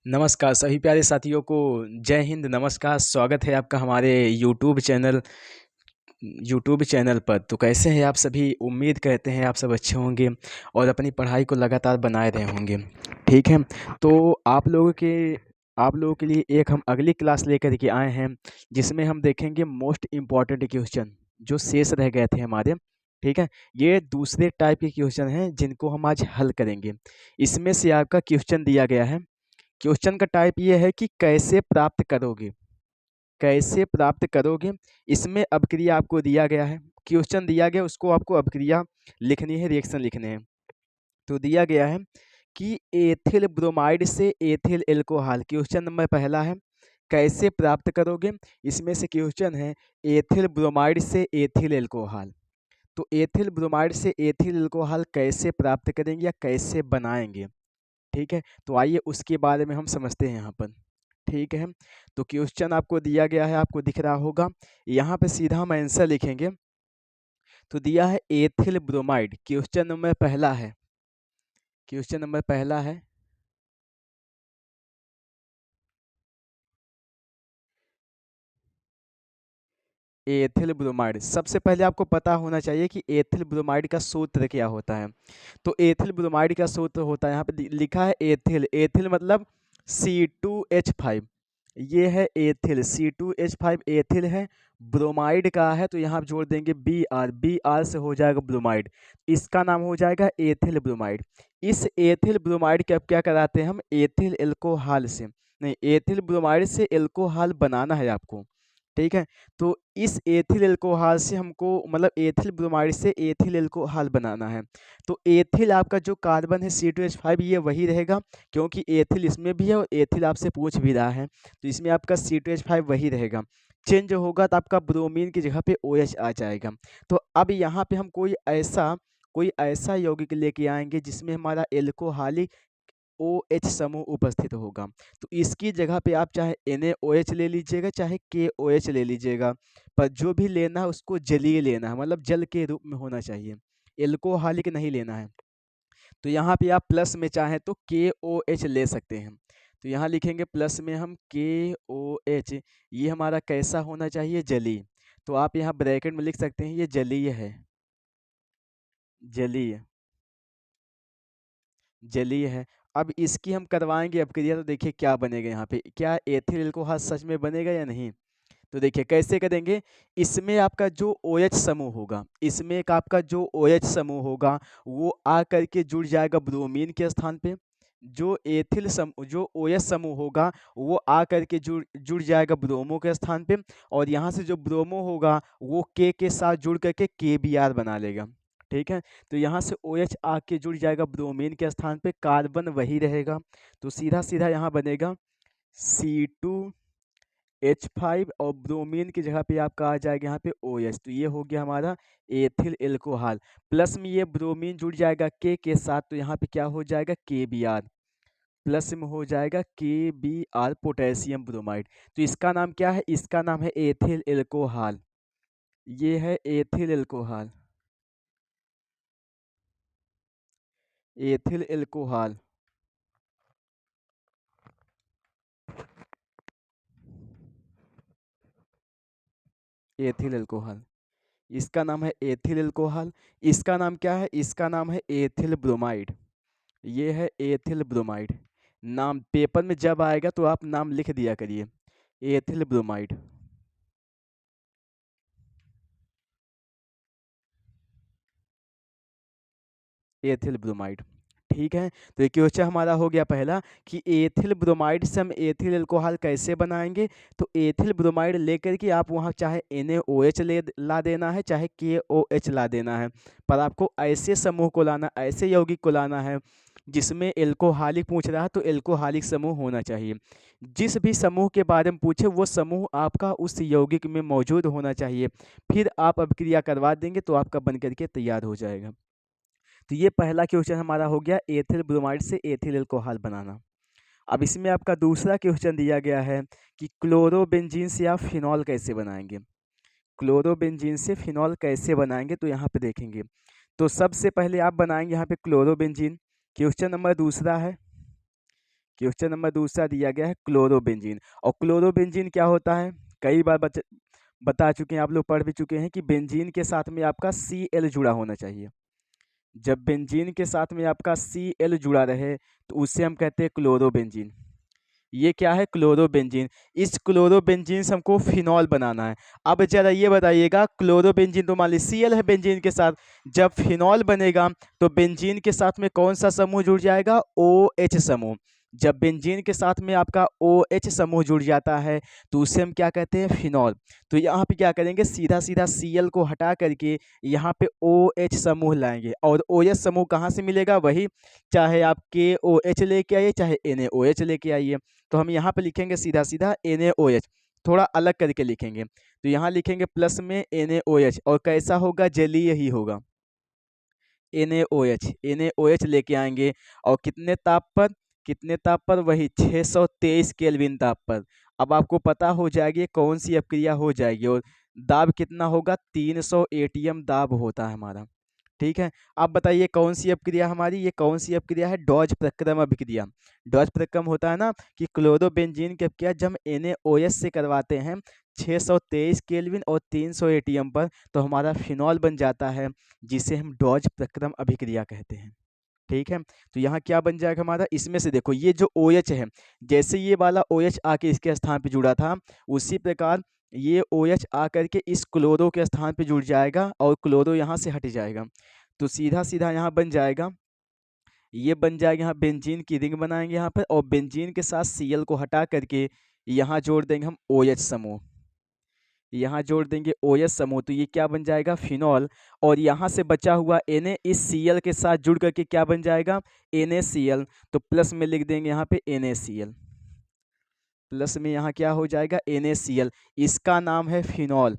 नमस्कार सभी प्यारे साथियों को। जय हिंद, नमस्कार, स्वागत है आपका हमारे यूट्यूब चैनल पर। तो कैसे हैं आप सभी? उम्मीद करते हैं आप सब अच्छे होंगे और अपनी पढ़ाई को लगातार बनाए रहे होंगे। ठीक है, तो आप लोगों के लिए एक हम अगली क्लास लेकर के आए हैं, जिसमें हम देखेंगे मोस्ट इम्पॉर्टेंट क्वेश्चन जो शेष रह गए थे हमारे। ठीक है, ये दूसरे टाइप के क्वेश्चन हैं जिनको हम आज हल करेंगे। इसमें से आपका क्वेश्चन दिया गया है। क्वेश्चन का टाइप ये है कि कैसे प्राप्त करोगे, कैसे प्राप्त करोगे। इसमें अभिक्रिया आपको दिया गया है, क्वेश्चन दिया गया, उसको आपको अभिक्रिया लिखनी है, रिएक्शन लिखने हैं। तो दिया गया है कि एथिल ब्रोमाइड से एथिल एल्कोहल, क्वेश्चन नंबर पहला है कैसे प्राप्त करोगे। इसमें से क्वेश्चन है एथिल ब्रोमाइड से एथिल एल्कोहल। तो एथिल ब्रोमाइड से एथिल एल्कोहल कैसे प्राप्त करेंगे या कैसे बनाएंगे। ठीक है, तो आइए उसके बारे में हम समझते हैं यहाँ पर। ठीक है, तो क्वेश्चन आपको दिया गया है, आपको दिख रहा होगा। यहाँ पे सीधा हम आंसर लिखेंगे। तो दिया है एथिल ब्रोमाइड, क्वेश्चन नंबर पहला है, क्वेश्चन नंबर पहला है एथिल ब्रोमाइड। सबसे पहले आपको पता होना चाहिए कि एथिल ब्रोमाइड का सूत्र क्या होता है। तो एथिल ब्रोमाइड का सूत्र होता है, यहाँ पे लिखा है एथिल, एथिल मतलब C2H5। ये है एथिल, C2H5 एथिल है। ब्रोमाइड का है तो यहाँ आप जोड़ देंगे Br, Br से हो जाएगा ब्रोमाइड, इसका नाम हो जाएगा एथिल ब्रोमाइड। इस एथिल ब्रोमाइड के अब क्या कराते हैं हम, एथिल एल्कोहल से, नहीं एथिल ब्रोमाइड से एल्कोहल बनाना है आपको। ठीक है, तो इस एथिल एल्कोहल से हमको मतलब एथिल ब्रोमाइड से एथिल एल्कोहल बनाना है। तो एथिल आपका जो कार्बन है C2H5 ये वही रहेगा, क्योंकि एथिल इसमें भी है और एथिल आपसे पूछ भी रहा है, तो इसमें आपका C2H5 वही रहेगा। चेंज होगा तो आपका ब्रोमीन की जगह पे OH आ जाएगा। तो अब यहाँ पे हम कोई ऐसा यौगिक लेके आएंगे जिसमें हमारा एल्कोहलिक OH समूह उपस्थित होगा। तो इसकी जगह पे आप चाहे NaOH ले लीजिएगा, चाहे KOH ले लीजिएगा, पर जो भी लेना है उसको जलीय लेना है, मतलब जल के रूप में होना चाहिए, एल्कोहलिक नहीं लेना है। तो यहाँ पे आप प्लस में चाहें तो KOH ले सकते हैं। तो यहाँ लिखेंगे प्लस में हम KOH, ये हमारा कैसा होना चाहिए, जलीय। तो आप यहाँ ब्रैकेट में लिख सकते हैं ये जलीय है, जलीय, जलीय है। अब इसकी हम करवाएंगे अपक्रिया, तो देखिए क्या बनेगा यहाँ पे, क्या एथिल एल्कोहल सच में बनेगा या नहीं। तो देखिए कैसे करेंगे। इसमें आपका जो OH समूह होगा, इसमें एक आपका जो OH समूह होगा वो आ करके जुड़ जाएगा ब्रोमीन के स्थान पे। जो OH समूह होगा वो आ करके जुड़ जाएगा ब्रोमो के स्थान पे, और यहाँ से जो ब्रोमो होगा वो के साथ जुड़ करके KBr बना लेगा। ठीक है, तो यहाँ से OH आके जुड़ जाएगा ब्रोमीन के स्थान पे, कार्बन वही रहेगा। तो सीधा सीधा यहाँ बनेगा C2H5 और ब्रोमीन की जगह पे आपका आ जाएगा यहाँ पे OH। तो ये हो गया हमारा एथिल एल्कोहल। प्लस में ये ब्रोमीन जुड़ जाएगा के साथ, तो यहाँ पे क्या हो जाएगा KBr, प्लस में हो जाएगा KBr पोटेशियम ब्रोमाइड। तो इसका नाम क्या है, इसका नाम है एथिल एल्कोहल। ये है ethyl alcohol, ethyl alcohol, ethyl alcohol, इसका नाम है एथिल एल्कोहल। इसका नाम क्या है, इसका नाम है एथिल ब्रोमाइड। ये है एथिल ब्रोमाइड। नाम पेपर में जब आएगा तो आप नाम लिख दिया करिए, एथिल ब्रोमाइड, एथिल ब्रोमाइड। ठीक है, तो ये क्वेश्चन हमारा हो गया पहला कि एथिल ब्रोमाइड से हम एथिल अल्कोहल कैसे बनाएंगे। तो एथिल ब्रोमाइड लेकर के आप वहाँ चाहे NaOH ला देना है, चाहे KOH ला देना है, पर आपको ऐसे समूह को लाना, ऐसे यौगिक को लाना है जिसमें एल्कोहलिक पूछ रहा है तो एल्कोहलिक समूह होना चाहिए। जिस भी समूह के बारे में पूछे वो समूह आपका उस यौगिक में मौजूद होना चाहिए, फिर आप अभिक्रिया करवा देंगे तो आपका बन करके तैयार हो जाएगा। तो ये पहला क्वेश्चन हमारा हो गया एथिल ब्रोमाइड से एथिल अल्कोहल बनाना। अब इसमें आपका दूसरा क्वेश्चन दिया गया है कि क्लोरोबेंजीन से आप फिनॉल कैसे बनाएंगे। क्लोरोबेंजीन से फिनॉल कैसे बनाएंगे, तो यहाँ पे देखेंगे। तो सबसे पहले आप बनाएंगे यहाँ पे क्लोरोबेंजीन, क्वेश्चन नंबर दूसरा है क्वेश्चन नंबर दूसरा दिया गया है क्लोरोबेंजीन। और क्लोरोबेंजीन क्या होता है, कई बार बता चुके हैं, आप लोग पढ़ भी चुके हैं कि बेंजीन के साथ में आपका Cl जुड़ा होना चाहिए। जब बेंजीन के साथ में आपका Cl जुड़ा रहे तो उसे हम कहते हैं क्लोरोबेंजीन। ये क्या है, क्लोरोबेंजीन। इस क्लोरोबेंजीन से हमको फिनॉल बनाना है। अब जरा ये बताइएगा, क्लोरोबेंजीन तो मान ली Cl है बेंजीन के साथ, जब फिनॉल बनेगा तो बेंजीन के साथ में कौन सा समूह जुड़ जाएगा, OH समूह। जब बेंजीन के साथ में आपका OH समूह जुड़ जाता है तो उसे हम क्या कहते हैं, फिनॉल। तो यहाँ पे क्या करेंगे, सीधा सीधा Cl को हटा करके यहाँ पे OH समूह लाएंगे। और OH समूह कहाँ से मिलेगा, वही चाहे आप KOH लेके आइए चाहे NaOH लेके आइए। तो हम यहाँ पे लिखेंगे सीधा सीधा NaOH, थोड़ा अलग करके लिखेंगे। तो यहाँ लिखेंगे प्लस में NaOH, और कैसा होगा, जलीय ही होगा। NaOH लेके आएंगे, और कितने ताप पर, कितने ताप पर, वही 623 केल्विन ताप पर। अब आपको पता हो जाएगी कौन सी अपक्रिया हो जाएगी, और दाब कितना होगा, 300 एटीएम दाब होता है हमारा। ठीक है, अब बताइए कौन सी अपक्रिया हमारी, ये कौन सी अपक्रिया है, डॉज प्रक्रम अभिक्रिया। डॉज प्रक्रम होता है ना कि क्लोरोबेंजीन की अपक्रिया जब NaOH से करवाते हैं 623 केल्विन और 300 एटीएम पर, तो हमारा फिनॉल बन जाता है, जिसे हम डॉज प्रक्रम अभिक्रिया कहते हैं। ठीक है, तो यहाँ क्या बन जाएगा हमारा, इसमें से देखो ये जो OH है, जैसे ये वाला OH आके इसके स्थान पे जुड़ा था, उसी प्रकार ये OH आकर के इस क्लोरो के स्थान पे जुड़ जाएगा, और क्लोरो यहाँ से हट जाएगा। तो सीधा सीधा यहाँ बन जाएगा, ये बन जाएगा, यहाँ बेंजीन की रिंग बनाएंगे यहाँ पर, और बेंजीन के साथ Cl को हटा करके यहाँ जोड़ देंगे हम OH समूह। यहाँ जोड़ देंगे OH समूह, तो ये क्या बन जाएगा, फिनॉल। और यहाँ से बचा हुआ Na इस Cl के साथ जुड़ करके क्या बन जाएगा, NaCl। तो प्लस में लिख देंगे यहाँ पे NaCl, प्लस में यहाँ क्या हो जाएगा, NaCl। इसका नाम है फिनॉल।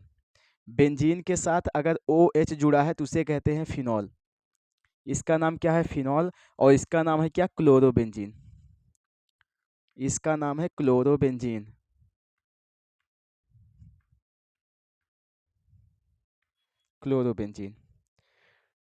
बेंजीन के साथ अगर OH जुड़ा है तो उसे कहते हैं फिनॉल। इसका नाम क्या है, फिनॉल। और इसका नाम है क्या, क्लोरोबेंजीन। इसका नाम है क्लोरोबेंजीन। क्लोरोबेंजीन।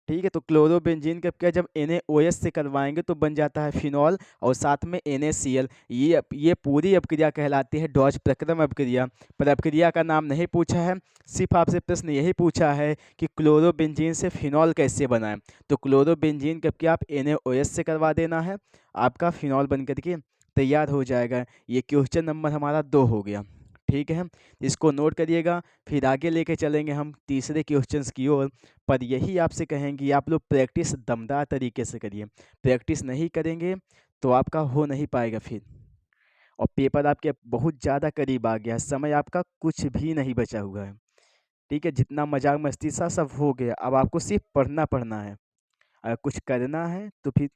ठीक है, तो क्लोरोबेंजीन का क्या, जब NaOH से करवाएंगे तो बन जाता है फिनॉल, और साथ में NaCl। ये पूरी अपक्रिया कहलाती है डॉज प्रक्रम अपक्रिया। पर अपक्रिया का नाम नहीं पूछा है, सिर्फ आपसे प्रश्न यही पूछा है कि क्लोरोबेंजीन से फिनॉल कैसे बनाएं। तो क्लोरोबेंजीन का क्या, आप NaOH से करवा देना है, आपका फिनॉल बन करके तैयार हो जाएगा। ये क्वेश्चन नंबर हमारा 2 हो गया। ठीक है, इसको नोट करिएगा, फिर आगे लेके चलेंगे हम तीसरे क्वेश्चंस की ओर। पर यही आपसे कहेंगे, आप लोग प्रैक्टिस दमदार तरीके से करिए। प्रैक्टिस नहीं करेंगे तो आपका हो नहीं पाएगा फिर, और पेपर आपके बहुत ज़्यादा करीब आ गया है, समय आपका कुछ भी नहीं बचा हुआ है। ठीक है, जितना मजाक मस्ती सा सब हो गया, अब आपको सिर्फ पढ़ना पढ़ना है। अगर कुछ करना है तो फिर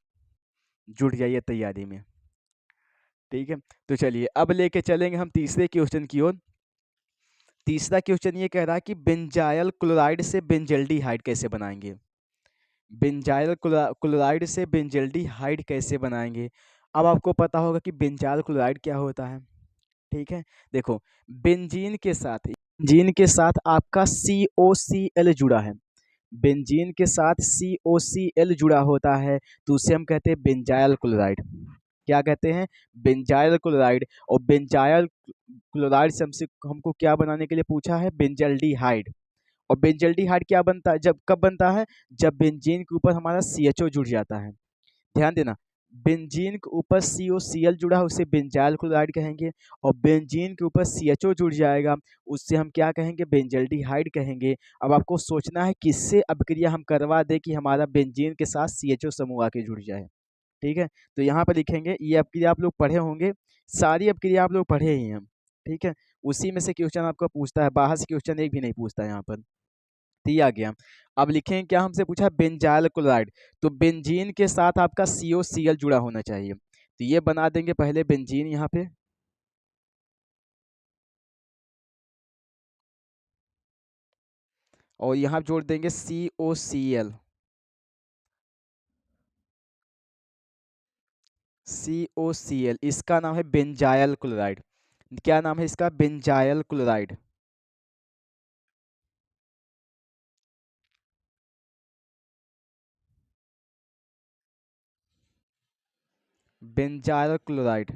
जुट जाइए तैयारी में। ठीक है, तो चलिए अब लेके चलेंगे हम तीसरे क्वेश्चन की ओर। तीसरा क्वेश्चन ये कह रहा है कि बेंजाइल क्लोराइड से बेंजल्डिहाइड कैसे बनाएंगे। बेंजाइल क्लोराइड से बेंजल्डिहाइड कैसे बनाएंगे। अब आपको पता होगा कि बेंजाइल क्लोराइड क्या होता है। ठीक है, देखो, बेंजीन के साथ आपका COCl जुड़ा है। बेंजीन के साथ COCl जुड़ा होता है, तो उसे हम कहते हैं बेंजाइल क्लोराइड। क्या कहते हैं, बेंजाइल क्लोराइड। और बेंजाइल क्लोराइड से हमसे हमको क्या बनाने के लिए पूछा है, बेंजल्डिहाइड। और बेंजल्डिहाइड क्या बनता है, जब कब बनता है, जब बेंजीन के ऊपर हमारा CHO जुड़ जाता है। ध्यान देना, बेंजीन के ऊपर COCl जुड़ा है उसे बेंजाइल क्लोराइड कहेंगे, और बेंजीन के ऊपर CHO जुड़ जाएगा उससे हम क्या कहेंगे, बेंजल्डिहाइड कहेंगे। अब आपको सोचना है किससे अभिक्रिया हम करवा दें कि हमारा बेंजीन के साथ CHO समूह आके जुड़ जाए। ठीक है, तो यहाँ पर लिखेंगे, ये अपक्रिया आप लोग पढ़े होंगे, सारी अपक्रिया आप लोग पढ़े ही हैं। ठीक है, उसी में से क्वेश्चन आपको पूछता है, बाहर से क्वेश्चन एक भी नहीं पूछता है यहाँ पर। दिया गया, अब लिखें क्या, हमसे पूछा बेंजाइल क्लोराइड, तो बेंजीन के साथ आपका COCl जुड़ा होना चाहिए। तो ये बना देंगे पहले बेंजीन यहाँ पे, और यहाँ जोड़ देंगे COCl। COCl, इसका नाम है बेंजाइल क्लोराइड। क्या नाम है इसका, benzyl chloride. Benzyl chloride.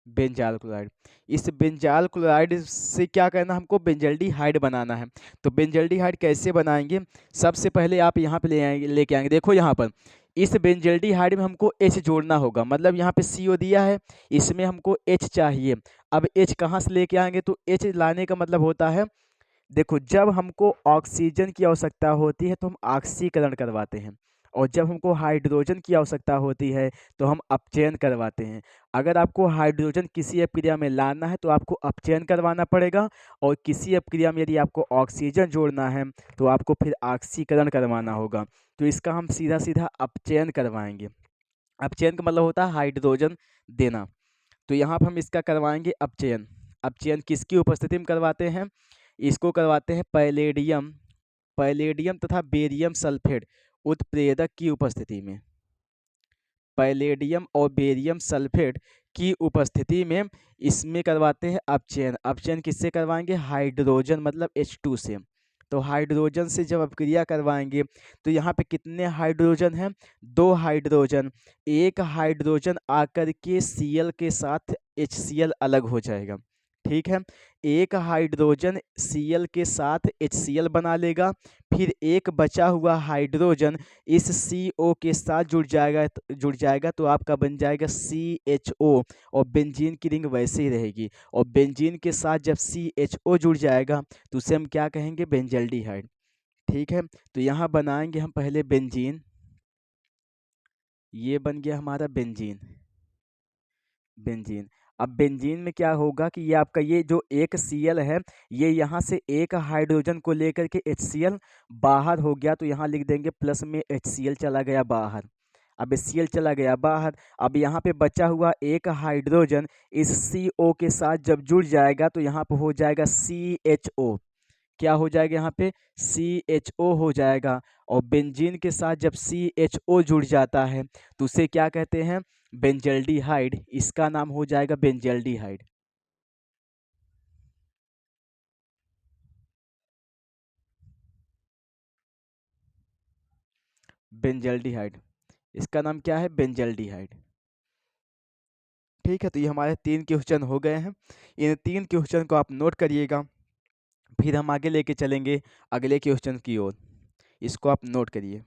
Benzyl chloride. इस बेंजाइल क्लोराइड से क्या करना, हमको बेंजल्डिहाइड बनाना है। तो बेंजल्डिहाइड कैसे बनाएंगे? सबसे पहले आप यहाँ पे ले आएंगे, लेके आएंगे, देखो यहाँ पर इस बेंजल्डिहाइड में हमको H जोड़ना होगा, मतलब यहाँ पे CO दिया है, इसमें हमको H चाहिए। अब H कहाँ से लेके आएंगे? तो H लाने का मतलब होता है, देखो जब हमको ऑक्सीजन की आवश्यकता होती है तो हम ऑक्सीकरण करवाते हैं, और जब हमको हाइड्रोजन की आवश्यकता होती है तो हम अपचयन करवाते हैं। अगर आपको हाइड्रोजन किसी अपक्रिया में लाना है तो आपको अपचयन करवाना पड़ेगा, और किसी अपक्रिया में यदि आपको ऑक्सीजन जोड़ना है तो आपको फिर ऑक्सीकरण करवाना होगा। तो इसका हम सीधा सीधा अपचयन करवाएंगे। अपचयन का मतलब होता है हाइड्रोजन देना। तो यहाँ पर हम इसका करवाएंगे अपचयन। अपचयन किसकी उपस्थिति में करवाते हैं? इसको करवाते हैं पैलेडियम, पैलेडियम तथा बेरियम सल्फेट उत्प्रेरक की उपस्थिति में। पैलेडियम और बेरियम सल्फेट की उपस्थिति में इसमें करवाते हैं अपचयन। अपचयन किससे करवाएंगे? हाइड्रोजन मतलब H2 से। तो हाइड्रोजन से जब अपक्रिया करवाएंगे तो यहाँ पे कितने हाइड्रोजन हैं? 2 हाइड्रोजन। एक हाइड्रोजन आकर के Cl के साथ HCl अलग हो जाएगा, ठीक है। एक हाइड्रोजन Cl के साथ HCl बना लेगा, फिर एक बचा हुआ हाइड्रोजन इस CO के साथ जुड़ जाएगा तो आपका बन जाएगा CHO, और बेंजीन की रिंग वैसे ही रहेगी। और बेंजीन के साथ जब CHO जुड़ जाएगा तो उसे हम क्या कहेंगे? बेंजल्डिहाइड, ठीक है। तो यहाँ बनाएंगे हम पहले बेंजीन, ये बन गया हमारा बेंजीन। बेंजीन। अब बेंजीन में क्या होगा कि ये आपका ये जो एक Cl है, ये यहाँ से एक हाइड्रोजन को लेकर के HCl बाहर हो गया, तो यहाँ लिख देंगे प्लस में HCl चला गया बाहर। अब Cl चला गया बाहर। अब यहाँ पे बचा हुआ एक हाइड्रोजन इस CO के साथ जब जुड़ जाएगा तो यहाँ पे हो जाएगा CHO। क्या हो जाएगा? यहाँ पे CHO हो जाएगा। और बेंजीन के साथ जब CHO जुड़ जाता है तो उसे क्या कहते हैं? बेंजल्डिहाइड। इसका नाम हो जाएगा बेंजल्डिहाइड। बेंजल्डिहाइड, इसका नाम क्या है? बेंजल्डिहाइड, ठीक है। तो ये हमारे 3 क्वेश्चन हो गए हैं। इन 3 क्वेश्चन को आप नोट करिएगा, फिर हम आगे लेके चलेंगे अगले क्वेश्चन की ओर। इसको आप नोट करिए।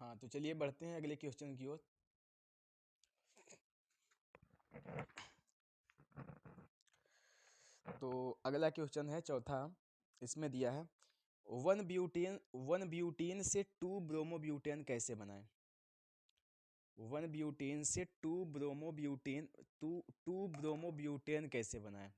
हाँ, तो चलिए बढ़ते हैं अगले क्वेश्चन की ओर। तो अगला क्वेश्चन है चौथा, इसमें दिया है वन ब्यूटेन से 2 ब्रोमोब्यूटेन कैसे बनाएं? वन ब्यूटेन से टू ब्रोमोब्यूटेन कैसे बनाएं?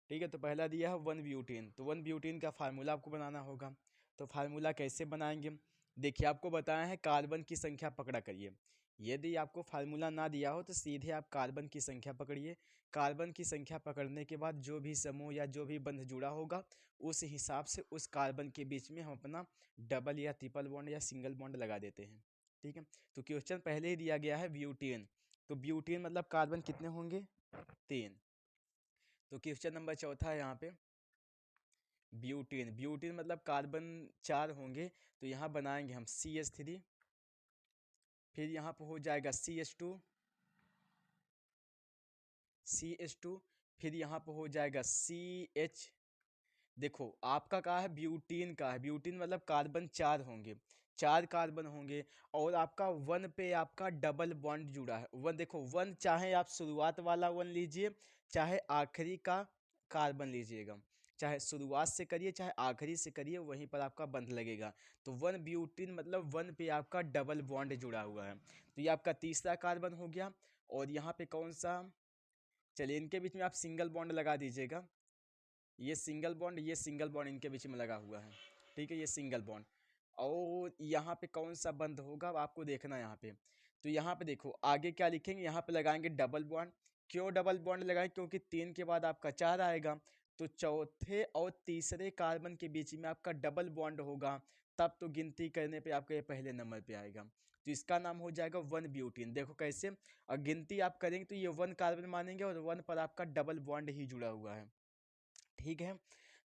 ठीक है। तो पहला दिया है वन ब्यूटेन, तो वन ब्यूटेन का फार्मूला आपको बनाना होगा। तो फार्मूला कैसे बनाएंगे? देखिए आपको बताया है कार्बन की संख्या पकड़ा करिए। यदि आपको फार्मूला ना दिया हो तो सीधे आप कार्बन की संख्या पकड़िए। कार्बन की संख्या पकड़ने के बाद जो भी समूह या जो भी बंध जुड़ा होगा उस हिसाब से उस कार्बन के बीच में हम अपना डबल या ट्रिपल बॉन्ड या सिंगल बॉन्ड लगा देते हैं, ठीक है। तो क्वेश्चन पहले ही दिया गया है ब्यूटेन, तो ब्यूटेन मतलब कार्बन कितने होंगे? 3। तो क्वेश्चन नंबर चौथा है यहाँ पे ब्यूटेन। ब्यूटेन मतलब कार्बन 4 होंगे, तो यहाँ बनाएंगे हम CH3, फिर यहाँ पर हो जाएगा CH2, फिर यहाँ पर हो जाएगा CH। देखो आपका कहा है ब्यूटीन का है, ब्यूटीन मतलब कार्बन 4 होंगे, 4 कार्बन होंगे, और आपका वन पे आपका डबल बॉन्ड जुड़ा है। वन देखो, वन चाहे आप शुरुआत वाला वन लीजिए चाहे आखिरी का कार्बन लीजिएगा, चाहे शुरुआत से करिए चाहे आखिरी से करिए, वहीं पर आपका बंध लगेगा। तो वन ब्यूटीन मतलब वन पे आपका डबल बॉन्ड जुड़ा हुआ है, तो ये आपका तीसरा कार्बन हो गया। और यहाँ पे कौन सा, चलिए इनके बीच में आप सिंगल बॉन्ड लगा दीजिएगा। ये सिंगल बॉन्ड इनके बीच में लगा हुआ है, ठीक है, ये सिंगल बॉन्ड। और यहाँ पे कौन सा बंद होगा अब आपको देखना है यहाँ पे। तो यहाँ पे देखो आगे क्या लिखेंगे, यहाँ पे लगाएंगे डबल बॉन्ड। क्यों डबल बॉन्ड लगाए, क्योंकि 3 के बाद आपका 4 आएगा, तो चौथे और तीसरे कार्बन के बीच में आपका डबल बॉन्ड होगा, तब तो गिनती करने पे आपका ये पहले नंबर पे आएगा। तो इसका नाम हो जाएगा 1 ब्यूटीन। देखो कैसे, और गिनती आप करेंगे तो ये 1 कार्बन मानेंगे और 1 पर आपका डबल बॉन्ड ही जुड़ा हुआ है। ठीक है,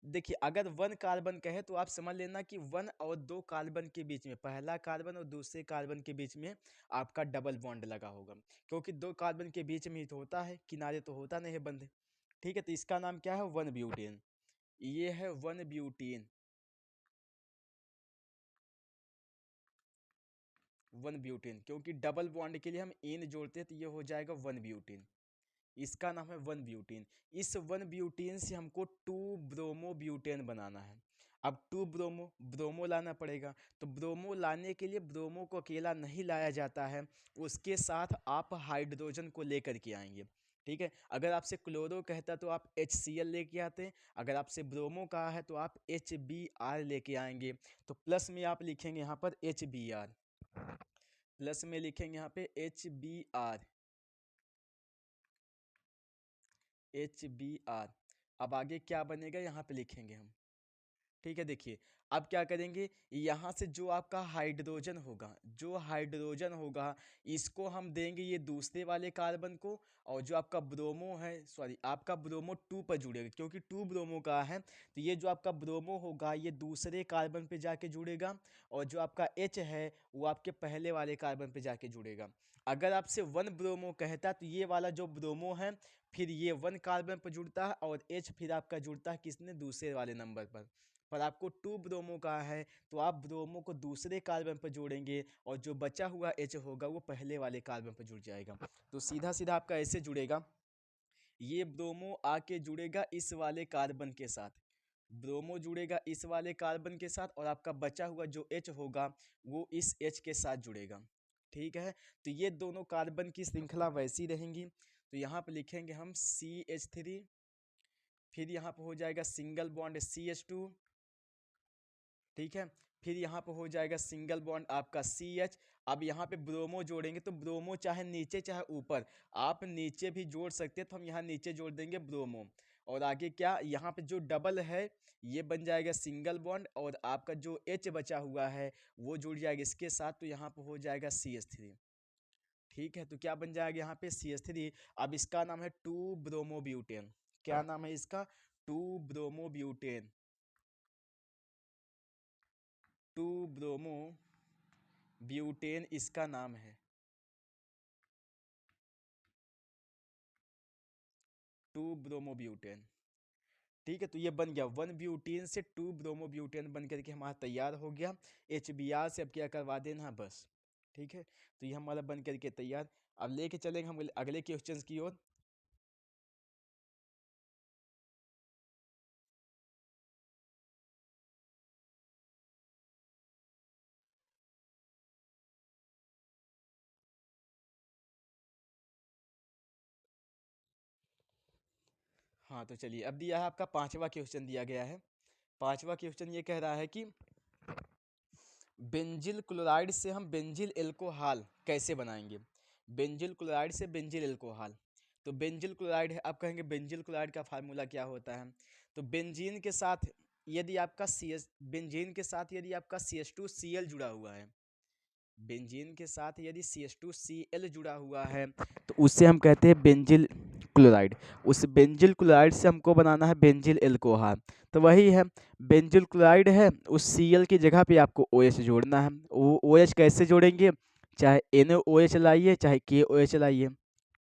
देखिए अगर 1 कार्बन कहे तो आप समझ लेना कि 1 और 2 कार्बन के बीच में, पहला कार्बन और दूसरे कार्बन के बीच में आपका डबल बॉन्ड लगा होगा, क्योंकि 2 कार्बन के बीच में ही तो होता है, किनारे तो होता नहीं है बंद। ठीक है, तो इसका नाम क्या है, 1 ब्यूटेन। ये है 1 ब्यूटेन। 1 ब्यूटेन, क्योंकि डबल बॉन्ड के लिए हम इन जोड़ते हैं, तो ये हो जाएगा 1 ब्यूटेन। इसका नाम है 1 ब्यूटेन। इस 1 ब्यूटेन से हमको 2 ब्रोमो ब्यूटेन बनाना है। अब 2 ब्रोमो, ब्रोमो लाना पड़ेगा, तो ब्रोमो लाने के लिए ब्रोमो को अकेला नहीं लाया जाता है, उसके साथ आप हाइड्रोजन को लेकर के आएंगे। ठीक है, अगर आपसे क्लोरो कहता तो आप HCl लेके आते, अगर आपसे ब्रोमो कहा है तो आप HBr लेके आएंगे। तो प्लस में आप लिखेंगे यहाँ पर HBr, प्लस में लिखेंगे यहाँ पे HBr, HBr। अब आगे क्या बनेगा यहाँ पे लिखेंगे हम। ठीक है, देखिए अब क्या करेंगे, यहाँ से जो आपका हाइड्रोजन होगा, जो हाइड्रोजन होगा इसको हम देंगे ये दूसरे वाले कार्बन को, और जो आपका ब्रोमो है, सॉरी आपका ब्रोमो 2 पर जुड़ेगा, क्योंकि 2 ब्रोमो का है, तो ये जो आपका ब्रोमो होगा ये दूसरे कार्बन पे जाके जुड़ेगा, और जो आपका H है वो आपके पहले वाले कार्बन पे जाके जुड़ेगा। अगर आपसे 1 ब्रोमो कहता तो ये वाला जो ब्रोमो है फिर ये 1 कार्बन पर जुड़ता है, और H फिर आपका जुड़ता है किसने, दूसरे वाले नंबर पर आपको 2 ब्रोमो का है, तो आप ब्रोमो को दूसरे कार्बन पर जोड़ेंगे, और जो बचा हुआ H होगा वो पहले वाले कार्बन पर जुड़ जाएगा। तो सीधा सीधा आपका ऐसे जुड़ेगा, ये ब्रोमो आके जुड़ेगा इस वाले कार्बन के साथ, ब्रोमो जुड़ेगा इस वाले कार्बन के साथ, और आपका बचा हुआ जो H होगा वो इस H के साथ जुड़ेगा। ठीक है, तो ये दोनों कार्बन की श्रृंखला वैसी रहेंगी। तो यहाँ पे लिखेंगे हम CH3, फिर यहाँ पे हो जाएगा सिंगल बॉन्ड CH2। ठीक है, फिर यहाँ पे हो जाएगा सिंगल बॉन्ड आपका CH। अब यहाँ पे ब्रोमो जोड़ेंगे, तो ब्रोमो चाहे नीचे चाहे ऊपर, आप नीचे भी जोड़ सकते हैं, तो हम यहाँ नीचे जोड़ देंगे ब्रोमो। और आगे क्या, यहाँ पे जो डबल है ये बन जाएगा सिंगल बॉन्ड, और आपका जो H बचा हुआ है वो जुड़ जाएगा इसके साथ, तो यहाँ पे हो जाएगा CH3। ठीक है, तो क्या बन जाएगा यहाँ पे CH3। अब इसका नाम है 2 ब्रोमोब्यूटेन। क्या नाम है इसका, 2 ब्रोमोब्यूटेन। 2 ब्रोमोब्यूटेन इसका नाम है, 2 ब्रोमोब्यूटेन। ठीक है, तो ये बन गया 1 ब्यूटेन से 2 ब्रोमोब्यूटेन बन करके हमारा तैयार हो गया। HBr से अब क्या करवा देना है बस। ठीक है, तो ये हमारा बन करके तैयार। अब लेके चलेंगे हम अगले क्वेश्चन की ओर। हाँ तो चलिए, अब दिया है आपका 5वां क्वेश्चन दिया गया है। 5वां क्वेश्चन ये कह रहा है कि बेंजिल क्लोराइड से हम बेंजिल एल्कोहल कैसे बनाएंगे। बेंजिल क्लोराइड से बेंजिल एल्कोहल, तो बेंजिल क्लोराइड है, आप कहेंगे बेंजिल क्लोराइड का फार्मूला क्या होता है। तो बेंजीन के साथ यदि आपका बेंजीन के साथ यदि आपका CH2Cl जुड़ा हुआ है, बेंजीन के साथ यदि CH2Cl जुड़ा हुआ है तो उससे हम कहते हैं बेंजिल क्लोराइड। उस बेंजिल क्लोराइड से हमको बनाना है बेंजिल एल्कोहल। तो वही है, बेंजिल क्लोराइड है, उस Cl की जगह पे आपको OH जोड़ना है। वो OH कैसे जोड़ेंगे, चाहे NaOH लाइए चाहे KOH लाइए।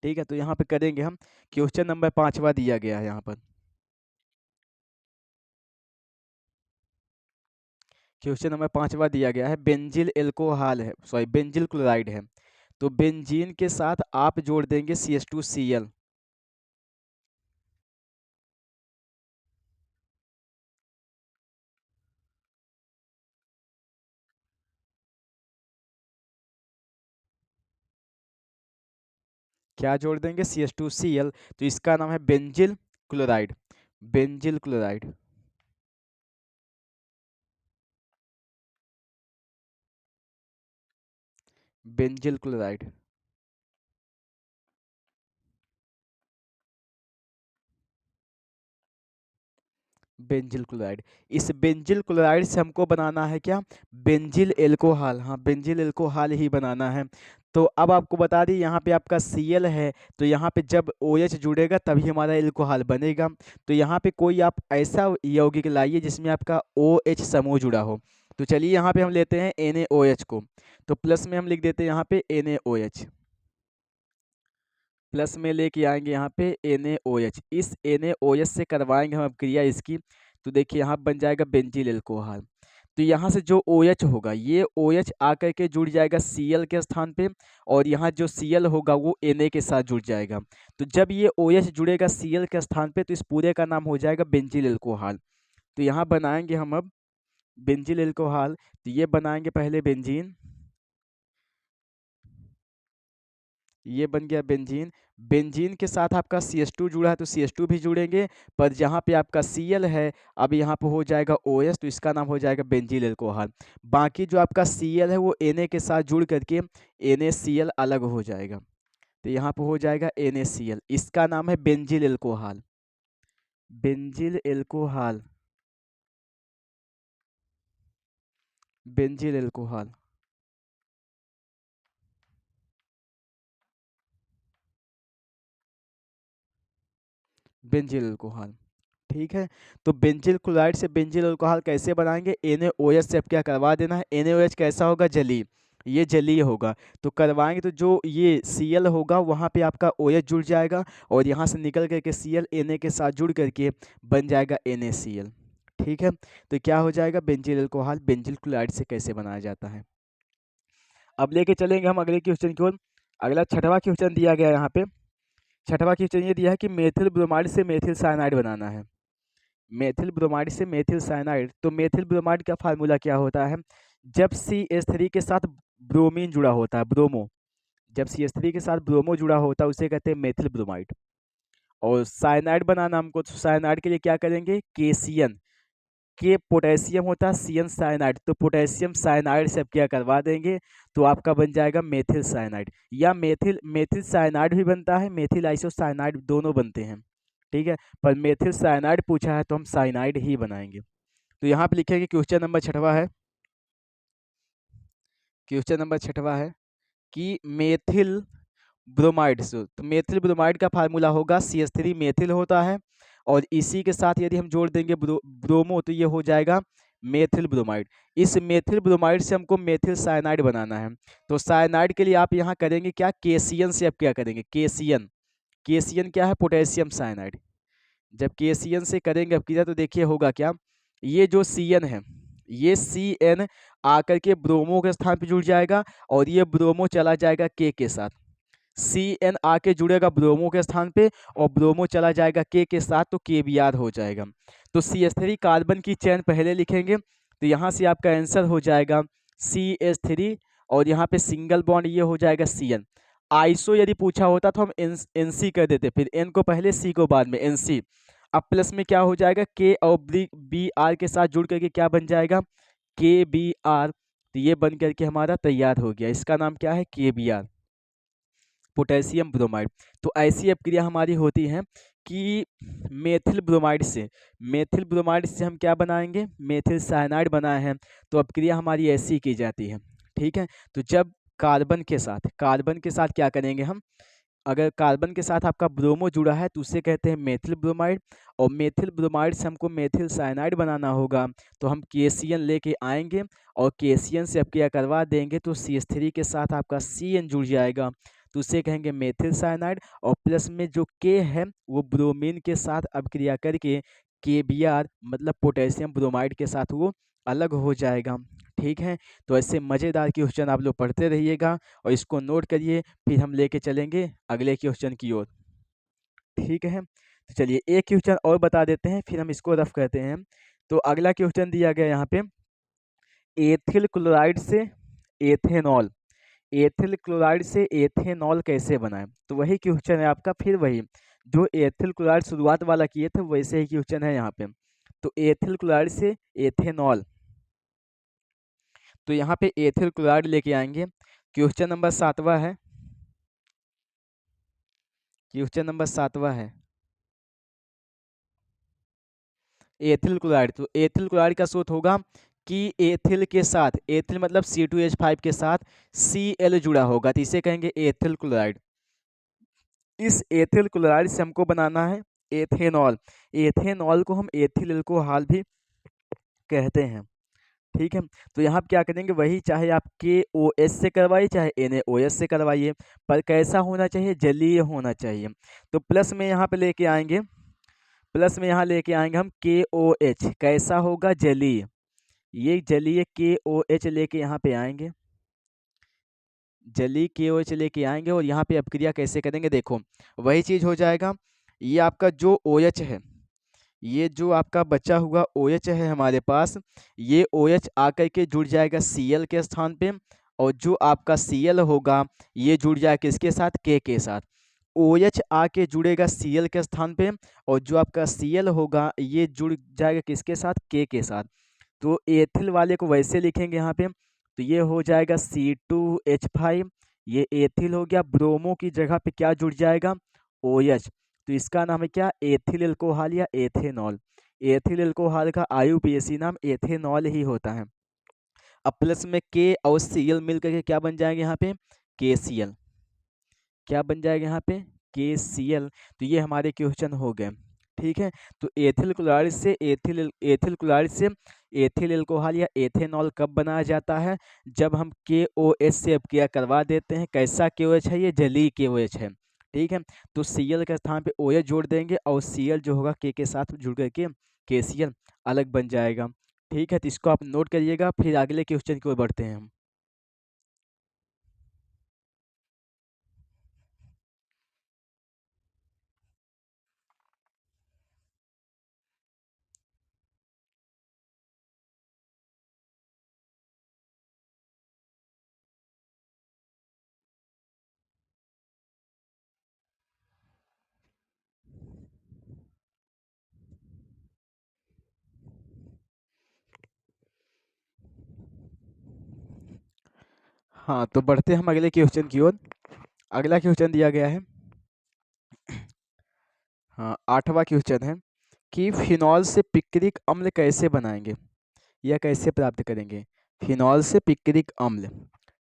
ठीक है, तो यहाँ पे करेंगे हम। क्वेश्चन नंबर 5वां दिया गया है यहाँ पर। क्वेश्चन नंबर 5वां दिया गया है, बेंजिल एल्कोहल है, सॉरी बेंजिल क्लोराइड है, तो बेंजीन के साथ आप जोड़ देंगे CH2Cl। क्या जोड़ देंगे, CH2Cl, तो इसका नाम है benzyl chloride. Benzyl chloride, benzyl chloride. Benzyl chloride. इस बेंजिल क्लोराइड से हमको बनाना है क्या, बेंजिल एल्कोहल। हाँ, बेंजिल एल्कोहल ही बनाना है। तो अब आपको बता दी यहाँ पे आपका Cl है, तो यहाँ पे जब OH जुड़ेगा तभी हमारा एल्कोहल बनेगा। तो यहाँ पे कोई आप ऐसा यौगिक लाइए जिसमें आपका OH समूह जुड़ा हो। तो चलिए यहाँ पे हम लेते हैं NaOH को, तो प्लस में हम लिख देते हैं यहाँ पे NaOH, प्लस में लेके आएंगे यहाँ पे NaOH। इस NaOH से करवाएंगे हम अब क्रिया इसकी, तो देखिए यहाँ बन जाएगा बेंजील एल्कोहल। तो यहाँ से जो OH होगा, ये OH आकर के जुड़ जाएगा Cl के स्थान पे, और यहाँ जो Cl होगा वो Na के साथ जुड़ जाएगा। तो जब ये OH जुड़ेगा Cl के स्थान पे, तो इस पूरे का नाम हो जाएगा बेंजील एल्कोहल। तो यहाँ बनाएंगे हम अब बेंजील एल्कोहल। तो ये बनाएंगे पहले बेंजीन, ये बन गया बेंजीन। बेंजीन के साथ आपका CH2 जुड़ा है तो CH2 भी जुड़ेंगे, पर जहाँ पे आपका Cl है अब यहाँ पे हो जाएगा OH, तो इसका नाम हो जाएगा बेंजील एल्कोहल। बाकी जो आपका Cl है वो Na के साथ जुड़ करके NaCl अलग हो जाएगा, तो यहाँ पे हो जाएगा NaCl, इसका नाम है बेंजील एल्कोहल। बेंजील alcohol, बेंजील alcohol. बेंजील अल्कोहल, ठीक है। तो बेंजील क्लोराइड से बेंजील अल्कोहल कैसे बनाएंगे, NaOH से अब क्या करवा देना है। NaOH कैसा होगा, जलीय, ये जलीय होगा। तो करवाएंगे तो जो ये Cl होगा वहाँ पे आपका OH जुड़ जाएगा, और यहाँ से निकल करके Cl Na के साथ जुड़ करके बन जाएगा NaCl, ठीक है। तो क्या हो जाएगा, बेंजील अल्कोहल बेंजील क्लोराइड से कैसे बनाया जाता है। अब लेके चलेंगे हम अगले क्वेश्चन की ओर। अगला छठवां क्वेश्चन दिया गया है यहाँ पे। छठवां क्वेश्चन ये दिया है कि मेथिल ब्रोमाइड से मेथिल साइनाइड बनाना है। मेथिल ब्रोमाइड से मेथिल साइनाइड, तो मेथिल ब्रोमाइड का फार्मूला क्या होता है, जब CH3 के साथ ब्रोमीन जुड़ा होता है, ब्रोमो, जब CH3 के साथ ब्रोमो जुड़ा होता है उसे कहते हैं मेथिल ब्रोमाइड। और साइनाइड बनाना हमको, तो साइनाइड के लिए क्या करेंगे, केसियन, के पोटेशियम होता है, CN साइनाइड, तो पोटेशियम साइनाइड से अब क्या करवा देंगे, तो आपका बन जाएगा मेथिल साइनाइड। या मेथिल मेथिल साइनाइड भी बनता है, मेथिल आइसोसाइनाइड दोनों बनते हैं, ठीक है। पर मेथिल साइनाइड पूछा है तो हम साइनाइड ही बनाएंगे। तो यहाँ पे लिखेंगे क्वेश्चन नंबर छठवा है, क्वेश्चन नंबर छठवा है कि मेथिल ब्रोमाइड से, तो मेथिल ब्रोमाइड का फार्मूला होगा CH3 मेथिल होता है, और इसी के साथ यदि हम जोड़ देंगे ब्रोमो तो ये हो जाएगा मेथिल ब्रोमाइड। इस मेथिल ब्रोमाइड से हमको मेथिल साइनाइड बनाना है। तो साइनाइड के लिए आप यहाँ करेंगे क्या, केसियन से अब क्या करेंगे, केसियन, केसियन क्या है, पोटेशियम साइनाइड। जब केसियन से करेंगे अब किया तो देखिए होगा क्या, ये जो CN है, ये CN आकर के ब्रोमो के स्थान पर जुड़ जाएगा, और ये ब्रोमो चला जाएगा के साथ। CN आके जुड़ेगा ब्रोमो के स्थान पे, और ब्रोमो चला जाएगा के साथ, तो KBr हो जाएगा। तो CH3 कार्बन की चेन पहले लिखेंगे, तो यहाँ से आपका आंसर हो जाएगा CH3, और यहाँ पे सिंगल बॉन्ड ये हो जाएगा CN। आइसो यदि पूछा होता तो हम NC कर देते, फिर N को पहले C को बाद में, NC। अब प्लस में क्या हो जाएगा, K और BR के साथ जुड़ करके क्या बन जाएगा, KBr। तो ये बन करके हमारा तैयार हो गया, इसका नाम क्या है, KBr, पोटेशियम ब्रोमाइड। तो ऐसी अब क्रिया हमारी होती है कि मेथिल ब्रोमाइड से, मेथिल ब्रोमाइड से हम क्या बनाएंगे, मेथिल साइनाइड बनाए हैं, तो अब क्रिया हमारी ऐसी की जाती है, ठीक है। तो जब कार्बन के साथ, कार्बन के साथ क्या करेंगे हम, अगर कार्बन के साथ आपका ब्रोमो जुड़ा है तो उसे कहते हैं मेथिल ब्रोमाइड, और मेथिल ब्रोमाइड से हमको मेथिल साइनाइड बनाना होगा, तो हम केसियन लेके आएंगे, और केसियन से अब क्या करवा देंगे, तो CH3 के साथ आपका CN जुड़ जाएगा, तो उसे कहेंगे मेथिल साइनाइड, और प्लस में जो K है वो ब्रोमीन के साथ अब क्रिया करके KBr मतलब पोटेशियम ब्रोमाइड के साथ वो अलग हो जाएगा, ठीक है। तो ऐसे मज़ेदार क्वेश्चन आप लोग पढ़ते रहिएगा, और इसको नोट करिए, फिर हम लेके चलेंगे अगले क्वेश्चन की ओर, ठीक है। तो चलिए एक क्वेश्चन और बता देते हैं, फिर हम इसको रफ करते हैं। तो अगला क्वेश्चन दिया गया यहाँ पे, एथिल क्लोराइड से एथेनॉल, एथिल क्लोराइड से एथेनॉल कैसे बनाएं। तो वही क्वेश्चन है आपका, फिर वही जो एथिल क्लोराइड शुरुआत वाला किए थे वैसे ही क्वेश्चन है यहाँ पे। तो एथिल क्लोराइड से एथेनॉल, तो यहाँ पे एथिल क्लोराइड लेके आएंगे। क्वेश्चन नंबर 7वां है, क्वेश्चन नंबर 7वां है, एथिल क्लोराइड, तो एथिल क्लोराइड का सूत्र होगा कि एथिल के साथ, एथिल मतलब C2H5 के साथ Cl जुड़ा होगा, तो इसे कहेंगे एथिल क्लोराइड। इस एथिल क्लोराइड से हमको बनाना है एथेनॉल। एथेनॉल को हम एथिल अल्कोहल भी कहते हैं, ठीक है। तो यहाँ आप क्या करेंगे, वही चाहे आप KOH से करवाइए चाहे NaOH से करवाइए, पर कैसा होना चाहिए, जलीय होना चाहिए। तो प्लस में यहाँ पे लेके आएंगे, प्लस में यहाँ लेके आएंगे हम KOH, कैसा होगा, जलीय। ये जलीय KOH लेके यहाँ पे आएंगे, जलीय KOH लेके आएंगे, और यहाँ पे अपक्रिया कैसे करेंगे, देखो वही चीज़ हो जाएगा। ये आपका जो OH है, ये जो आपका बचा हुआ OH है हमारे पास, ये OH आकर के जुड़ जाएगा Cl के स्थान पे, और जो आपका Cl होगा ये जुड़ जाएगा किसके साथ, K के साथ। OH आके जुड़ेगा Cl के स्थान पे, और जो आपका Cl होगा ये जुड़ जाएगा किसके साथ, K के साथ। तो एथिल वाले को वैसे लिखेंगे यहाँ पे, तो ये हो जाएगा C2H5, ये एथिल हो गया। ब्रोमो की जगह पे क्या जुड़ जाएगा, OH, तो इसका नाम है क्या, एथिल अल्कोहल या एथेनॉल। एथिल अल्कोहल का IUPAC नाम एथेनॉल ही होता है। अब प्लस में K और Cl मिल करके क्या बन जाएंगे यहाँ पे, KCl, क्या बन जाएगा यहाँ पे, KCl। तो ये हमारे क्वेश्चन हो गए, ठीक है। तो एथिल क्लोराइड से एथिल क्लोराइड से एथिल अल्कोहल या एथेनॉल कब बनाया जाता है, जब हम KOH से अपक्रिया करवा देते हैं। कैसा KOH है, ये जलीय KOH है, ठीक है। तो Cl के स्थान पे OH जोड़ देंगे, और Cl जो होगा K के साथ जुड़ करके KCl अलग बन जाएगा, ठीक है। तो इसको आप नोट करिएगा, फिर अगले क्वेश्चन की ओर बढ़ते हैं हम। हाँ, तो बढ़ते हैं हम अगले क्वेश्चन की ओर। अगला क्वेश्चन दिया गया है, हाँ 8वां क्वेश्चन है कि फिनॉल से पिक्रिक अम्ल कैसे बनाएंगे या कैसे प्राप्त करेंगे। फिनॉल से पिक्रिक अम्ल,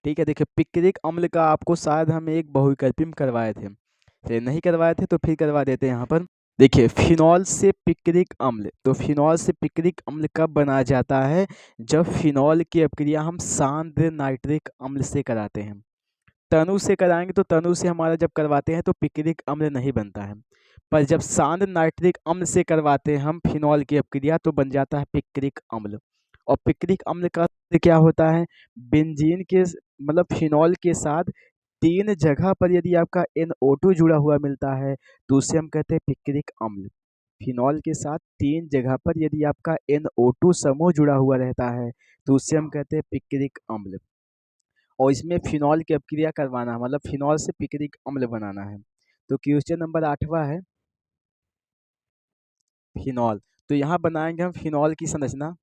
ठीक है। देखिए पिक्रिक अम्ल का आपको शायद हम एक बहुविकल्पी में करवाए थे, चलिए नहीं करवाए थे तो फिर करवा देते हैं यहाँ पर। देखिए फिनॉल से पिक्रिक अम्ल, तो फिनॉल से पिक्रिक अम्ल कब बनाया जाता है, जब फिनॉल की अपक्रिया हम सांद्र नाइट्रिक अम्ल से कराते हैं। तनु से कराएंगे तो तनु से हमारा जब करवाते हैं तो पिक्रिक अम्ल नहीं बनता है, पर जब सांद्र नाइट्रिक अम्ल से करवाते हैं हम फिनॉल की अपक्रिया तो बन जाता है पिक्रिक अम्ल। और पिक्रिक अम्ल का क्या होता है, बेंजीन के मतलब फिनॉल के साथ 3 जगह पर यदि आपका NO2 जुड़ा हुआ मिलता है तो उसे हम कहते हैं पिक्रिक अम्ल। फिनॉल के साथ 3 जगह पर यदि आपका NO2 समूह जुड़ा हुआ रहता है तो उसे हम कहते हैं पिक्रिक अम्ल। और इसमें फिनॉल की अपक्रिया करवाना मतलब फिनॉल से पिक्रिक अम्ल बनाना है। तो क्वेश्चन नंबर 8वां है फिनॉल, तो यहाँ बनाएंगे हम फिनॉल की संरचना।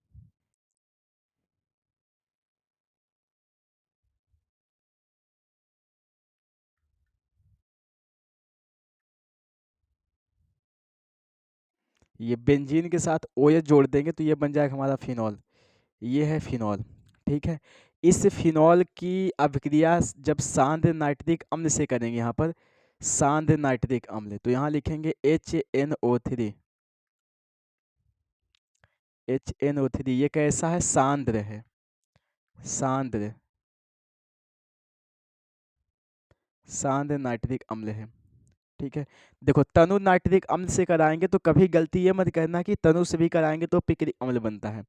ये बेंजीन के साथ OH जोड़ देंगे तो ये बन जाएगा हमारा फिनॉल, ये है फिनॉल, ठीक है। इस फिनॉल की अभिक्रिया जब सांद्र नाइट्रिक अम्ल से करेंगे, यहाँ पर सांद्र नाइट्रिक अम्ल, तो यहाँ लिखेंगे HNO3, HNO3 ये कैसा है, सांद्र है, सांद्र, सांद्र नाइट्रिक अम्ल है, ठीक है। देखो तनु नाइट्रिक अम्ल से कराएंगे तो कभी गलती ये मत करना कि तनु से भी कराएंगे तो पिक्रिक अम्ल बनता है,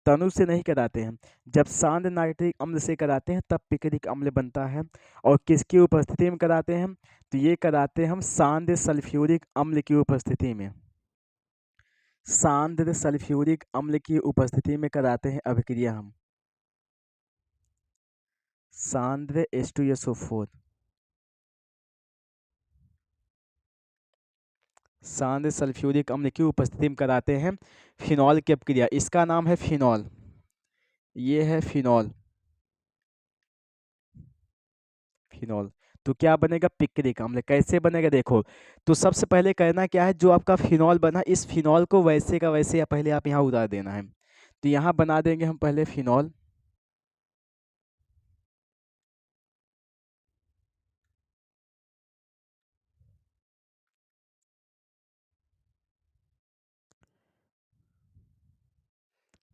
तनु से नहीं कराते हैं। जब सांद्र नाइट्रिक अम्ल से कराते हैं तब पिक्रिक अम्ल बनता है। और किसकी उपस्थिति में कराते हैं, तो ये कराते हैं हम सांद्र सल्फ्यूरिक अम्ल की उपस्थिति में, सांद्र सल्फ्यूरिक अम्ल की उपस्थिति में कराते हैं अभिक्रिया हम, सांद्र H2SO4, सांद्र सल्फ्यूरिक अम्ल की उपस्थिति में कराते हैं फिनॉल की अपक्रिया, इसका नाम है फिनॉल, ये है फिनॉल, फिनॉल। तो क्या बनेगा, पिक्रिक अम्ल। कैसे बनेगा देखो, तो सबसे पहले करना क्या है, जो आपका फिनॉल बना इस फिनॉल को वैसे का वैसे या पहले आप यहाँ उतार देना है। तो यहाँ बना देंगे हम पहले फिनॉल।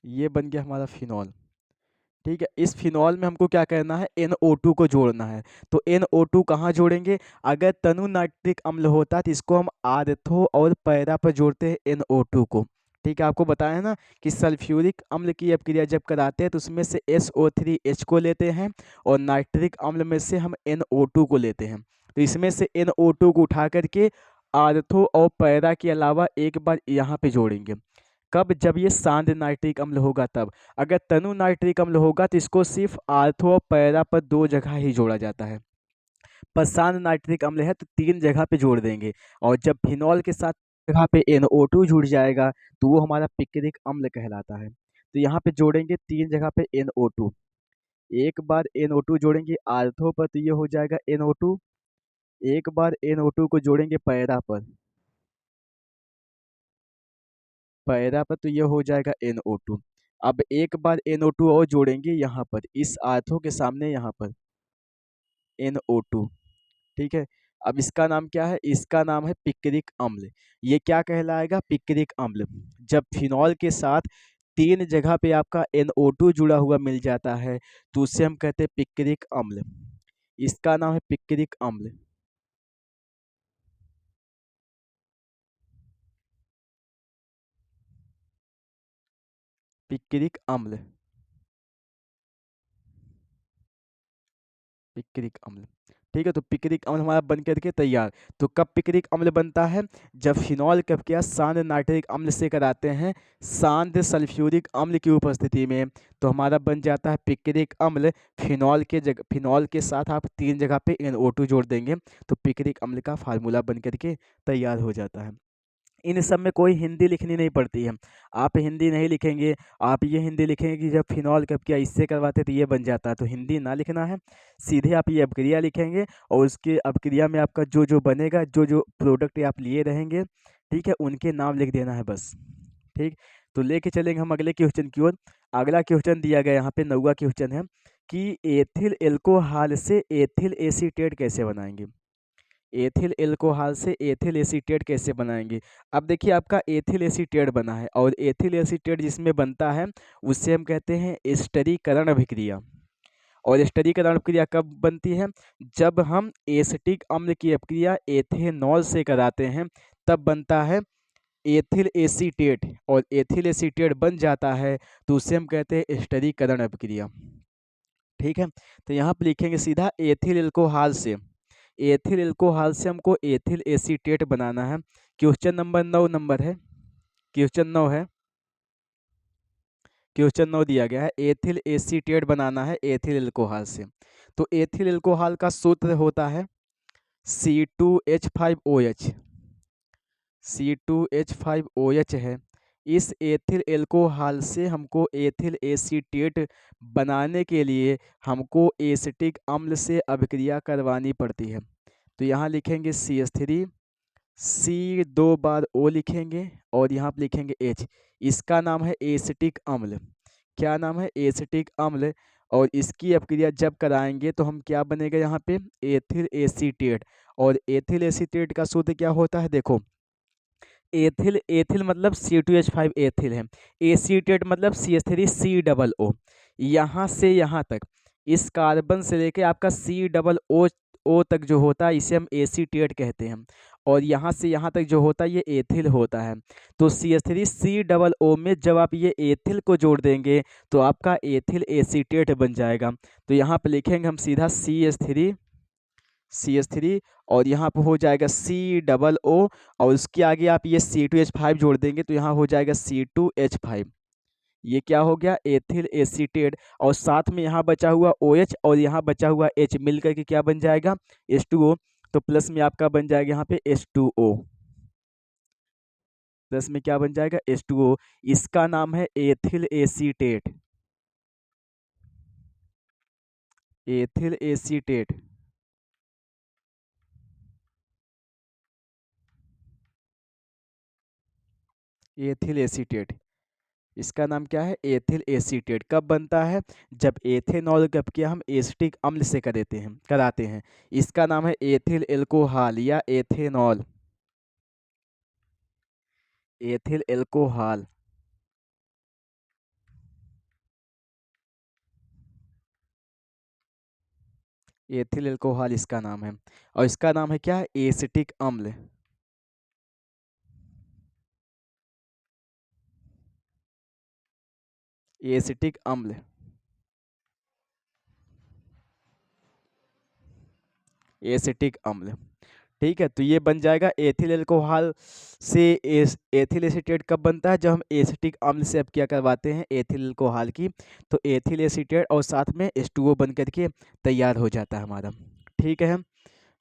ये बन गया हमारा फिनॉल। ठीक है, इस फिनॉल में हमको क्या करना है, NO2 को जोड़ना है। तो NO2 कहाँ जोड़ेंगे, अगर तनु नाइट्रिक अम्ल होता तो इसको हम आर्थो और पैरा पर जोड़ते हैं NO2 को। ठीक है, आपको बताया है ना कि सल्फ्यूरिक अम्ल की अपक्रिया जब कराते हैं तो उसमें से SO3H को लेते हैं और नाइट्रिक अम्ल में से हम NO2 को लेते हैं। तो इसमें से NO2 को उठा करके आर्थो और पैरा के अलावा एक बार यहाँ पे जोड़ेंगे। कब, जब ये सांद्र नाइट्रिक अम्ल होगा तब। अगर तनु नाइट्रिक अम्ल होगा तो इसको सिर्फ आर्थो और पैरा पर 2 जगह ही जोड़ा जाता है। पर सांद्र नाइट्रिक अम्ल है तो 3 जगह पे जोड़ देंगे। और जब फिनॉल के साथ जगह पे NO2 जुड़ जाएगा तो वो हमारा पिक्रिक अम्ल कहलाता है। तो यहाँ पे जोड़ेंगे 3 जगह पे NO2। एक बार NO2 जोड़ेंगे आर्थो पर तो ये हो जाएगा NO2। एक बार NO2 को जोड़ेंगे पैरा पर, पैरा पर तो ये हो जाएगा NO2। अब एक बार NO2 और जोड़ेंगे यहाँ पर इस आर्थो के सामने, यहाँ पर NO2। ठीक है, अब इसका नाम क्या है, इसका नाम है पिक्रिक अम्ल। ये क्या कहलाएगा, पिक्रिक अम्ल। जब फिनॉल के साथ 3 जगह पे आपका NO2 जुड़ा हुआ मिल जाता है तो उसे हम कहते हैं पिक्रिक अम्ल। इसका नाम है पिक्रिक अम्ल। पिक्रिक अम्ल, पिक्रिक अम्ल। ठीक है, तो पिक्रिक अम्ल हमारा बन करके तैयार। तो कब पिक्रिक अम्ल बनता है, जब फिनॉल कब क्या सांद्र नाइट्रिक अम्ल से कराते हैं सांद्र सल्फ्यूरिक अम्ल की उपस्थिति में, तो हमारा बन जाता है पिक्रिक अम्ल। फिनॉल के जगह, फिनॉल के साथ आप 3 जगह पे NO2 जोड़ देंगे तो पिक्रिक अम्ल का फार्मूला बन करके तैयार हो जाता है। इन सब में कोई हिंदी लिखनी नहीं पड़ती है। आप हिंदी नहीं लिखेंगे, आप ये हिंदी लिखेंगे कि जब फिनॉल कब किया इससे करवाते तो ये बन जाता है, तो हिंदी ना लिखना है। सीधे आप ये अपक्रिया लिखेंगे और उसके अपक्रिया में आपका जो जो बनेगा, जो जो प्रोडक्ट आप लिए रहेंगे, ठीक है, उनके नाम लिख देना है बस। ठीक, तो लेके चलेंगे हम अगले क्वेश्चन की ओर। अगला क्वेश्चन दिया गया यहाँ पे 9वां क्वेश्चन है कि एथिल एल्कोहल से एथिल एसीटेट कैसे बनाएंगे। एथिल एल्कोहल से एथिल एसीटेट कैसे बनाएंगे। अब देखिए आपका एथिल एसीटेट बना है और एथिल एसीटेट जिसमें बनता है उससे हम कहते हैं एस्टरीकरण अभिक्रिया। और एस्टरीकरण अभिक्रिया कब बनती है, जब हम एसिटिक अम्ल की अभिक्रिया एथेनॉल से कराते हैं तब बनता है एथिल एसीटेट। और एथिल एसीटेट बन जाता है तो उसे हम कहते हैं एस्टरीकरण अभिक्रिया। ठीक है, तो यहाँ पर लिखेंगे सीधा एथिल एल्कोहल से, एथिल एल्कोहल से हमको एथिल एसीटेट बनाना है। क्वेश्चन नंबर 9 नंबर है, क्वेश्चन 9 है, क्वेश्चन 9 दिया गया है एथिल एसीटेट बनाना है एथिल एल्कोहल से। तो एथिल एल्कोहल का सूत्र होता है C2H5OH, C2H5OH है। इस एथिल एल्कोहल से हमको एथिल एसीटेट बनाने के लिए हमको एसिटिक अम्ल से अभिक्रिया करवानी पड़ती है। तो यहाँ लिखेंगे CH3, C 2 बार O लिखेंगे और यहाँ पे लिखेंगे H। इसका नाम है एसिटिक अम्ल। क्या नाम है, एसिटिक अम्ल। और इसकी अपक्रिया जब कराएंगे तो हम क्या बनेगा यहाँ पे, एथिल एसीटेट। और एथिल एसीटेट का सूत्र क्या होता है देखो, एथिल, एथिल मतलब C2H5 एथिल है, एसीटेट मतलब CH3COO। यहाँ से यहाँ तक इस कार्बन से लेके आपका COO तक जो होता है इसे हम एसीटेट कहते हैं। और यहाँ से यहाँ तक जो होता है ये एथिल होता है। तो CH3COO में जब आप ये एथिल को जोड़ देंगे तो आपका एथिल एसीटेट बन जाएगा। तो यहाँ पे लिखेंगे हम सीधा CH3 और यहाँ पर हो जाएगा COO और उसके आगे आप ये C2H5 जोड़ देंगे तो यहाँ हो जाएगा C2H5। ये क्या हो गया, एथिल एसीटेट। और साथ में यहाँ बचा हुआ OH और यहाँ बचा हुआ H मिलकर के क्या बन जाएगा, H2O। तो प्लस में आपका बन जाएगा यहाँ पे H2O, प्लस में क्या बन जाएगा H2O। इसका नाम है ethyl acetate, ethyl acetate. Ethyl acetate, इसका नाम क्या है? Ethyl acetate. कब बनता है? जब एथेनॉल कब किया हम एसिटिक अम्ल से कराते हैं। इसका नाम है एथिल एल्कोहल या ethanol, ethyl alcohol. Ethyl alcohol इसका नाम है, और इसका नाम है क्या? एसिटिक अम्ल। एसिटिक अम्ल, एसिटिक अम्ल। ठीक है, तो ये बन जाएगा एथिल अल्कोहल से। एथिल एसीटेट कब बनता है? जब हम एसिटिक अम्ल से अब क्या करवाते हैं? एथिल अल्कोहल की। तो एथिल एसीटेट और साथ में H2O बन करके तैयार हो जाता है हमारा। ठीक है।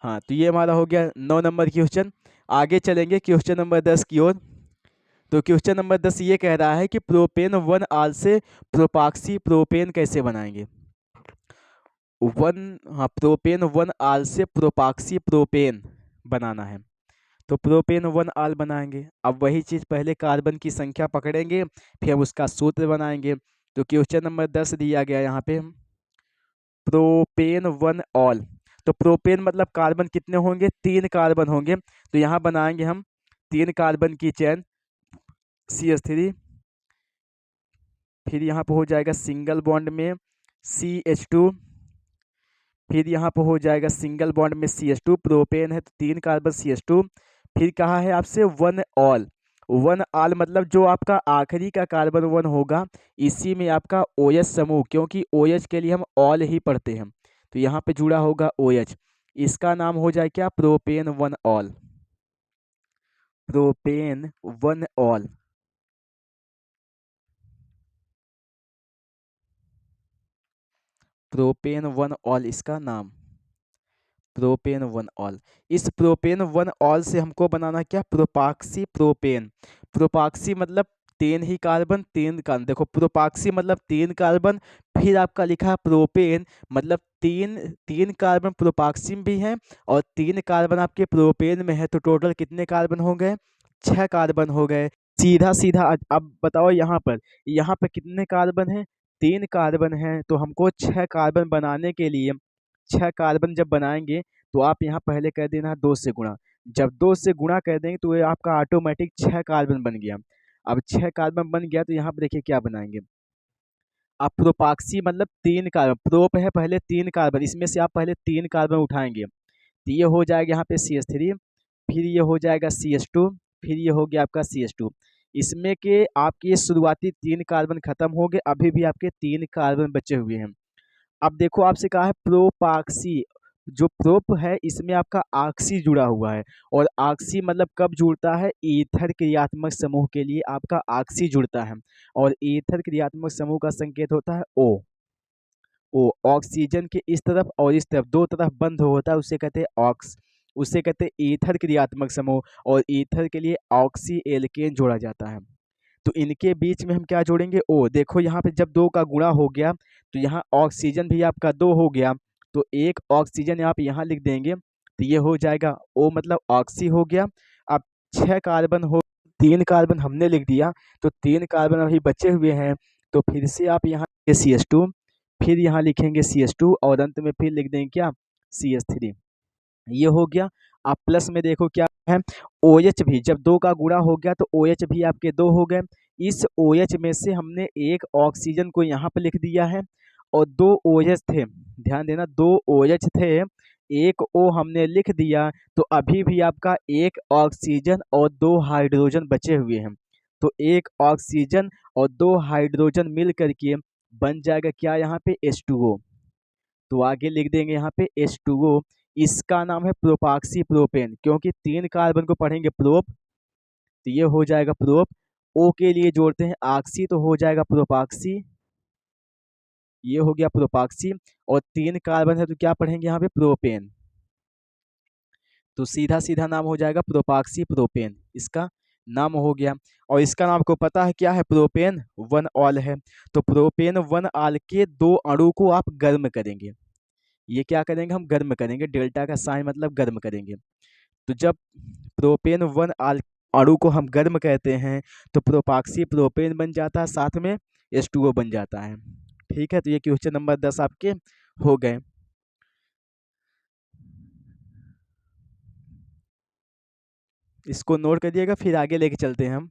हाँ, तो ये हमारा हो गया 9 नंबर क्वेश्चन। आगे चलेंगे क्वेश्चन नंबर 10 की ओर। तो क्वेश्चन नंबर 10 ये कह रहा है कि प्रोपेन 1 आल से प्रोपाक्सी प्रोपेन कैसे बनाएंगे? हाँ, प्रोपेन 1 आल से प्रोपाक्सी प्रोपेन बनाना है। तो प्रोपेन 1 आल बनाएंगे। अब वही चीज़, पहले कार्बन की संख्या पकड़ेंगे, फिर हम उसका सूत्र बनाएंगे। तो क्वेश्चन नंबर 10 दिया गया यहाँ पे, प्रोपेन 1 ऑल। तो प्रोपेन मतलब कार्बन कितने होंगे? 3 कार्बन होंगे। तो यहाँ बनाएंगे हम 3 कार्बन की चेन CH3, फिर यहाँ पे हो जाएगा सिंगल बॉन्ड में CH2, फिर यहाँ पे हो जाएगा सिंगल बॉन्ड में CH2। प्रोपेन है तो 3 कार्बन CH2। फिर कहा है आपसे 1 ऑल। 1 ऑल मतलब जो आपका आखिरी का कार्बन 1 होगा, इसी में आपका OH समूह, क्योंकि OH के लिए हम ऑल ही पढ़ते हैं, तो यहाँ पे जुड़ा होगा OH। इसका नाम हो जाए क्या? Propane 1 all. Propane 1 all, propane 1 all इसका नाम, प्रोपेन 1 ऑल। इस प्रोपेन 1 ऑल से हमको बनाना क्या? प्रोपाक्सी प्रोपेन। प्रोपाक्सी मतलब 3 ही कार्बन 3 कार्बन, देखो प्रोपाक्सी मतलब 3 कार्बन, फिर आपका लिखा है प्रोपेन मतलब 3 कार्बन प्रोपाक्सी में भी हैं और 3 कार्बन आपके प्रोपेन में है। तो टोटल कितने कार्बन हो गए? 6 कार्बन हो गए। सीधा सीधा अब बताओ यहाँ पर कितने कार्बन हैं? 3 कार्बन हैं। तो हमको 6 कार्बन बनाने के लिए, 6 कार्बन जब बनाएंगे तो आप यहाँ पहले कर देना 2 से गुणा। जब 2 से गुणा कर देंगे तो ये आपका ऑटोमेटिक 6 कार्बन बन गया। अब 6 कार्बन बन गया तो यहाँ पर देखिए क्या बनाएंगे। अब प्रोपाक्सी मतलब 3 कार्बन, प्रोप है पहले 3 कार्बन, इसमें से आप पहले 3 कार्बन उठाएंगे तो ये हो जाएगा यहाँ पे CH3, फिर ये हो जाएगा CH2, फिर ये हो गया आपका CH2। इसमें के आपके शुरुआती 3 कार्बन खत्म हो गए, अभी भी आपके 3 कार्बन बचे हुए हैं। अब देखो आपसे कहा है प्रोपाक्सी, जो प्रोप है इसमें आपका ऑक्सी जुड़ा हुआ है, और ऑक्सी मतलब कब जुड़ता है? ईथर क्रियात्मक समूह के लिए आपका ऑक्सी जुड़ता है, और ईथर क्रियात्मक समूह का संकेत होता है O। ओ ऑक्सीजन के इस तरफ और इस तरफ दो तरफ बंद होता है, उसे कहते हैं ऑक्स, उसे कहते हैं ईथर क्रियात्मक समूह, और ईथर के लिए ऑक्सी एल्केन जोड़ा जाता है। तो इनके बीच में हम क्या जोड़ेंगे? ओ। देखो यहाँ पे जब 2 का गुणा हो गया तो यहाँ ऑक्सीजन भी आपका 2 हो गया, तो एक ऑक्सीजन आप यहाँ लिख देंगे तो ये हो जाएगा ओ मतलब ऑक्सी हो गया। अब 6 कार्बन हो, 3 कार्बन हमने लिख दिया, तो 3 कार्बन अभी बचे हुए हैं। तो फिर से आप यहाँ CH2, फिर यहाँ लिखेंगे CH2 और अंत में फिर लिख देंगे क्या? CH3। ये हो गया। आप प्लस में देखो क्या है? OH भी जब 2 का गुणा हो गया तो OH भी आपके 2 हो गए। इस OH में से हमने एक ऑक्सीजन को यहाँ पे लिख दिया है, और 2 OH थे, ध्यान देना 2 OH थे, एक O हमने लिख दिया, तो अभी भी आपका एक ऑक्सीजन और 2 हाइड्रोजन बचे हुए हैं। तो एक ऑक्सीजन और 2 हाइड्रोजन मिल करके बन जाएगा क्या? यहाँ पे H2O। तो आगे लिख देंगे यहाँ पे H2O। इसका नाम है प्रोपाक्सी प्रोपेन, क्योंकि 3 कार्बन को पढ़ेंगे प्रोप, तो ये हो जाएगा प्रोप। O के लिए जोड़ते हैं ऑक्सी, तो हो जाएगा प्रोपाक्सी। ये हो गया प्रोपाक्सी, और 3 कार्बन है तो क्या पढ़ेंगे यहाँ पे? प्रोपेन। तो सीधा सीधा नाम हो जाएगा प्रोपाक्सी प्रोपेन, इसका नाम हो गया। और इसका नाम आपको पता है क्या है? प्रोपेन 1 ऑल है। तो प्रोपेन 1 ऑल के 2 अणु को आप गर्म करेंगे। ये क्या करेंगे? हम गर्म करेंगे, डेल्टा का साइन मतलब गर्म करेंगे। तो जब प्रोपेन 1 ऑल अणु को हम गर्म कहते हैं तो प्रोपाक्सी प्रोपेन बन जाता है, साथ में H2O बन जाता है। ठीक है, तो ये क्वेश्चन नंबर 10 आपके हो गए। इसको नोट करिएगा, फिर आगे लेके चलते हैं हम।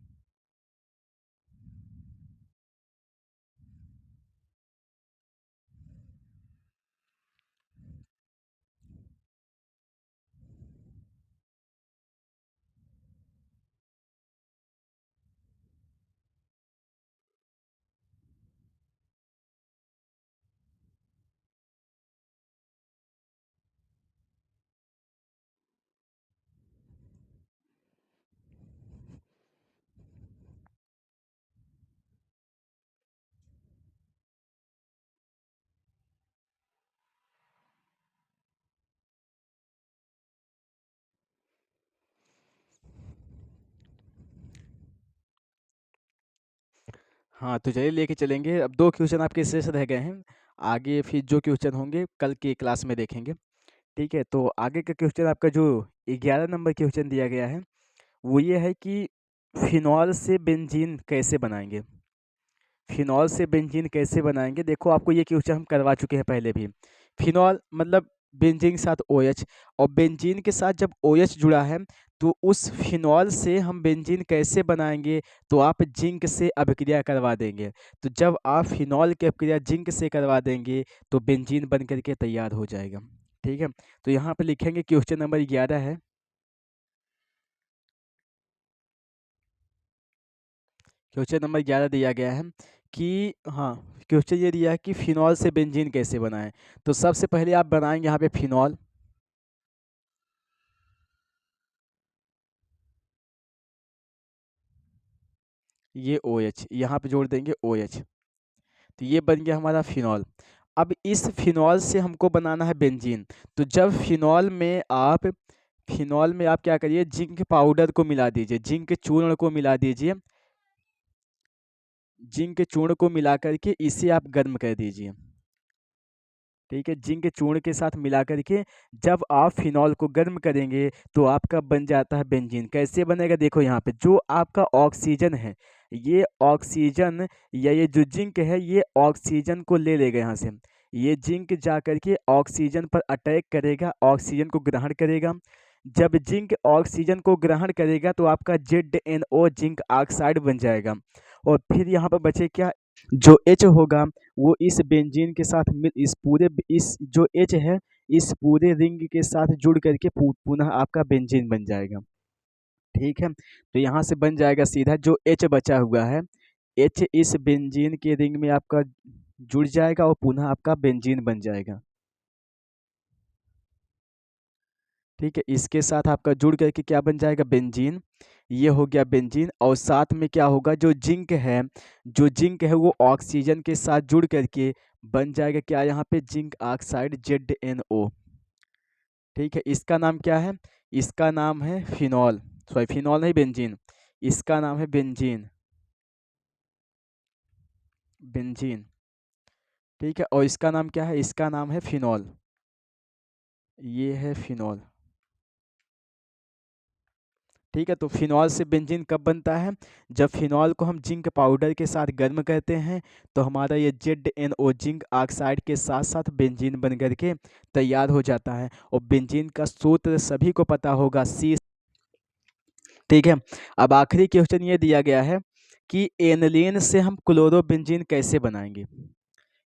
हाँ, तो चलिए लेके चलेंगे। अब 2 क्वेश्चन आपके शेष रह गए हैं। आगे फिर जो क्वेश्चन होंगे कल की क्लास में देखेंगे। ठीक है, तो आगे का क्वेश्चन आपका जो 11 नंबर क्वेश्चन दिया गया है, वो ये है कि फिनॉल से बेंजीन कैसे बनाएँगे? फिनॉल से बेंजीन कैसे बनाएँगे? देखो, आपको ये क्वेश्चन हम करवा चुके हैं पहले भी। फिनॉल मतलब बेंजीन के साथ OH, और बेंजीन के साथ जब OH जुड़ा है, तो उस फिनॉल से हम बेंजीन कैसे बनाएँगे? तो आप जिंक से अभिक्रिया करवा देंगे। तो जब आप फिनॉल की अभिक्रिया जिंक से करवा देंगे, तो बेंजीन बन कर के तैयार हो जाएगा। ठीक है? तो यहाँ पे लिखेंगे क्वेश्चन नंबर 11 है। क्वेश्चन नंबर 11 दिया गया है कि हाँ, क्वेश्चन ये दिया है कि फिनॉल से बेंजीन कैसे बनाएं। तो सबसे पहले आप बनाएंगे यहाँ पे फिनॉल, ये OH यहाँ पे जोड़ देंगे OH, तो ये बन गया हमारा फिनॉल। अब इस फिनॉल से हमको बनाना है बेंजीन। तो जब फिनॉल में आप क्या करिए, जिंक पाउडर को मिला दीजिए, जिंक चूर्ण को मिला दीजिए, जिंक चूर्ण को मिला करके इसे आप गर्म कर दीजिए। ठीक है, जिंक चूर्ण के साथ मिला करके जब आप फिनॉल को गर्म करेंगे, तो आपका बन जाता है बेंजीन। कैसे बनेगा? देखो यहाँ पे जो आपका ऑक्सीजन है, ये ऑक्सीजन या ये जो जिंक है, ये ऑक्सीजन को ले लेगा यहाँ से। ये जिंक जा करके ऑक्सीजन पर अटैक करेगा, ऑक्सीजन को ग्रहण करेगा। जब जिंक ऑक्सीजन को ग्रहण करेगा, तो आपका ZNO जिंक ऑक्साइड बन जाएगा। और फिर यहाँ पर बचे क्या? जो H होगा, वो इस बेंजीन के साथ मिल इस जो H है, इस पूरे रिंग के साथ जुड़ करके पुनः आपका बेंजीन बन जाएगा। ठीक है, तो यहाँ से बन जाएगा सीधा जो H बचा हुआ है, H इस बेंजीन के रिंग में आपका जुड़ जाएगा और पुनः आपका बेंजीन बन जाएगा। ठीक है, इसके साथ आपका जुड़ करके क्या बन जाएगा? बेंजीन। ये हो गया बेंजीन, और साथ में क्या होगा, जो जिंक है वो ऑक्सीजन के साथ जुड़ करके बन जाएगा क्या? यहाँ पे जिंक ऑक्साइड ZNO। ठीक है, इसका नाम क्या है? इसका नाम है फिनॉल। सॉरी, फिनॉल नहीं, बेंजीन। इसका नाम है बेंजीन, बेंजीन। ठीक है, और इसका नाम क्या है? इसका नाम है फिनॉल। ये है फिनॉल। ठीक है, तो फिनॉल से बेंजीन कब बनता है? जब फिनॉल को हम जिंक पाउडर के साथ गर्म करते हैं, तो हमारा ये ZNO जिंक ऑक्साइड के साथ साथ बेंजीन बन करके तैयार हो जाता है। और बेंजीन का सूत्र सभी को पता होगा, C। ठीक है, अब आखिरी क्वेश्चन ये दिया गया है कि एनिलीन से हम क्लोरोबेंजीन कैसे बनाएंगे?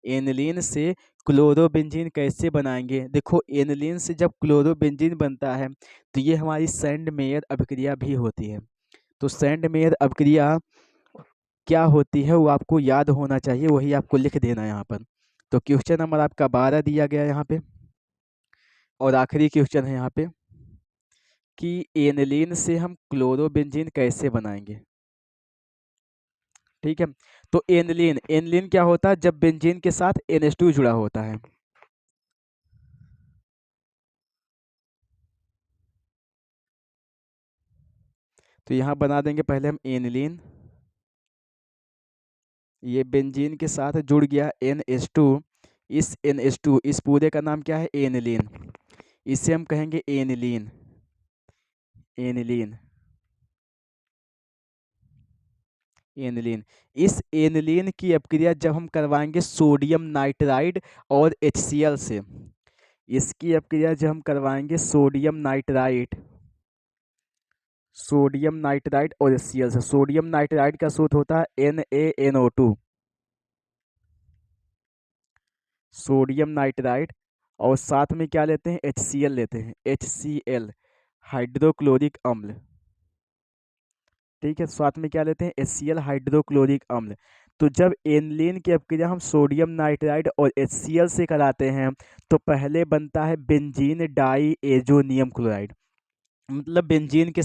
एनिलीन से क्लोरोबेंजीन कैसे बनाएंगे? देखो, एनिलीन से जब क्लोरोबेंजीन बनता है, तो ये हमारी सैंड मेयर अभिक्रिया भी होती है। तो सैंड मेयर अभिक्रिया क्या होती है, वो आपको याद होना चाहिए, वही आपको लिख देना है यहाँ पर। तो क्वेश्चन नंबर आपका 12 दिया गया है यहाँ पे, और आखिरी क्वेश्चन है यहाँ पे कि एनिलीन से हम क्लोरोबेंजीन कैसे बनाएंगे? ठीक है, तो एनिलीन एनिलीन क्या होता है? जब बेंजीन के साथ NH2 जुड़ा होता है। तो यहाँ बना देंगे पहले हम एनिलीन, ये बेंजीन के साथ जुड़ गया NH2। इस NH2, इस पूरे का नाम क्या है? एनिलीन। इसे हम कहेंगे एनिलीन, एनिलीन। एनिलीन। इस एनिलीन की अपक्रिया जब हम करवाएंगे सोडियम नाइट्राइड और HCl से, इसकी अपक्रिया जब हम करवाएंगे सोडियम नाइट्राइड और HCl से, सोडियम नाइट्राइड का सूत्र होता है NaNO2, सोडियम नाइट्राइड, और साथ में क्या लेते हैं, HCl लेते हैं, HCl हाइड्रोक्लोरिक अम्ल। ठीक है, साथ में क्या लेते हैं, HCl हाइड्रोक्लोरिक अम्ल। तो जब एनिलीन की अपक्रिया हम सोडियम नाइट्राइड और HCl से कराते हैं तो पहले बनता है बेंजीन डाई एजोनियम क्लोराइड। मतलब बेंजीन के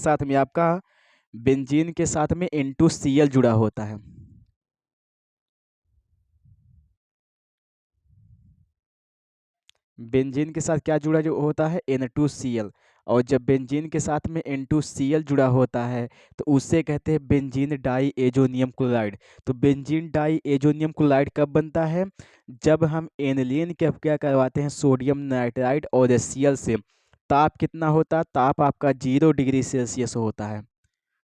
साथ में N2Cl जुड़ा होता है। बेंजीन के साथ क्या जुड़ा जो होता है, N2Cl। और जब बेंजीन के साथ में N2Cl जुड़ा होता है तो उसे कहते हैं बेंजीन डाई एजोनियम क्लोराइड। तो बेंजीन डाई एजोनियम क्लोराइड कब बनता है, जब हम एनिलीन के क्या करवाते हैं सोडियम नाइट्राइड और HCl से। ताप कितना होता है, ताप आपका 0 डिग्री सेल्सियस होता है।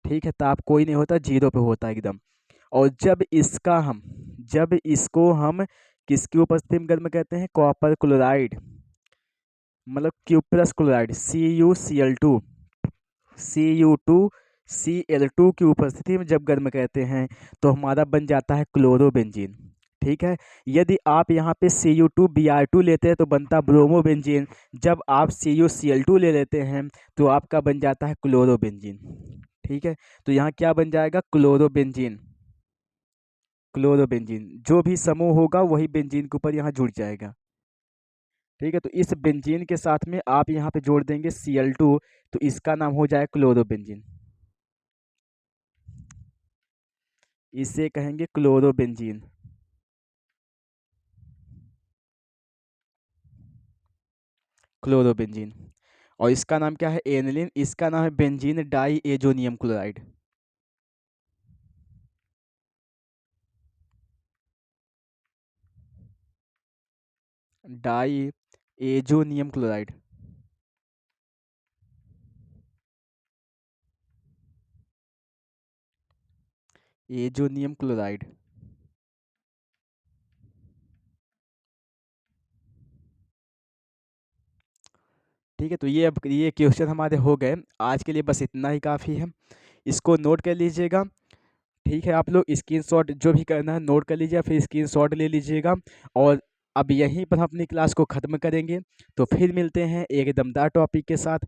ठीक है, ताप कोई नहीं होता, 0 पे होता है एकदम। और जब इसको हम किसकी उपस्थिति में गर्म कहते हैं, कॉपर क्लोराइड, मतलब क्यूप्रस क्लोराइड Cu2Cl2 की उपस्थिति में जब गर्म कहते हैं तो हमारा बन जाता है क्लोरोबेंजीन। ठीक है, यदि आप यहाँ पे Cu2Br2 लेते हैं तो बनता ब्रोमोबेंजीन। जब आप CuCl2 ले लेते हैं तो आपका बन जाता है क्लोरोबेंजीन। ठीक है, तो यहाँ क्या बन जाएगा, क्लोरोबेंजीन। क्लोरोबेंजीन जो भी समूह होगा वही बेंजीन के ऊपर यहाँ जुड़ जाएगा। ठीक है, तो इस बेंजीन के साथ में आप यहाँ पे जोड़ देंगे Cl2, तो इसका नाम हो जाए क्लोरोबेंजीन। इसे कहेंगे क्लोरोबेंजीन। क्लोरोबेंजीन। और इसका नाम क्या है, एनिलीन, इसका नाम है benzene diazonium chloride. Diazonium chloride. Azonium chloride. ठीक है, तो ये क्वेश्चन हमारे हो गए। आज के लिए बस इतना ही काफ़ी है, इसको नोट कर लीजिएगा। ठीक है, आप लोग स्क्रीनशॉट जो भी करना है नोट कर लीजिए, फिर स्क्रीनशॉट ले लीजिएगा। और अब यहीं पर हम अपनी क्लास को ख़त्म करेंगे, तो फिर मिलते हैं एक दमदार टॉपिक के साथ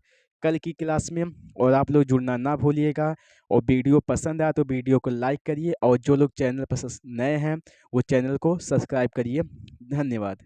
कल की क्लास में। और आप लोग जुड़ना ना भूलिएगा, और वीडियो पसंद आया तो वीडियो को लाइक करिए, और जो लोग चैनल पर नए हैं वो चैनल को सब्सक्राइब करिए। धन्यवाद।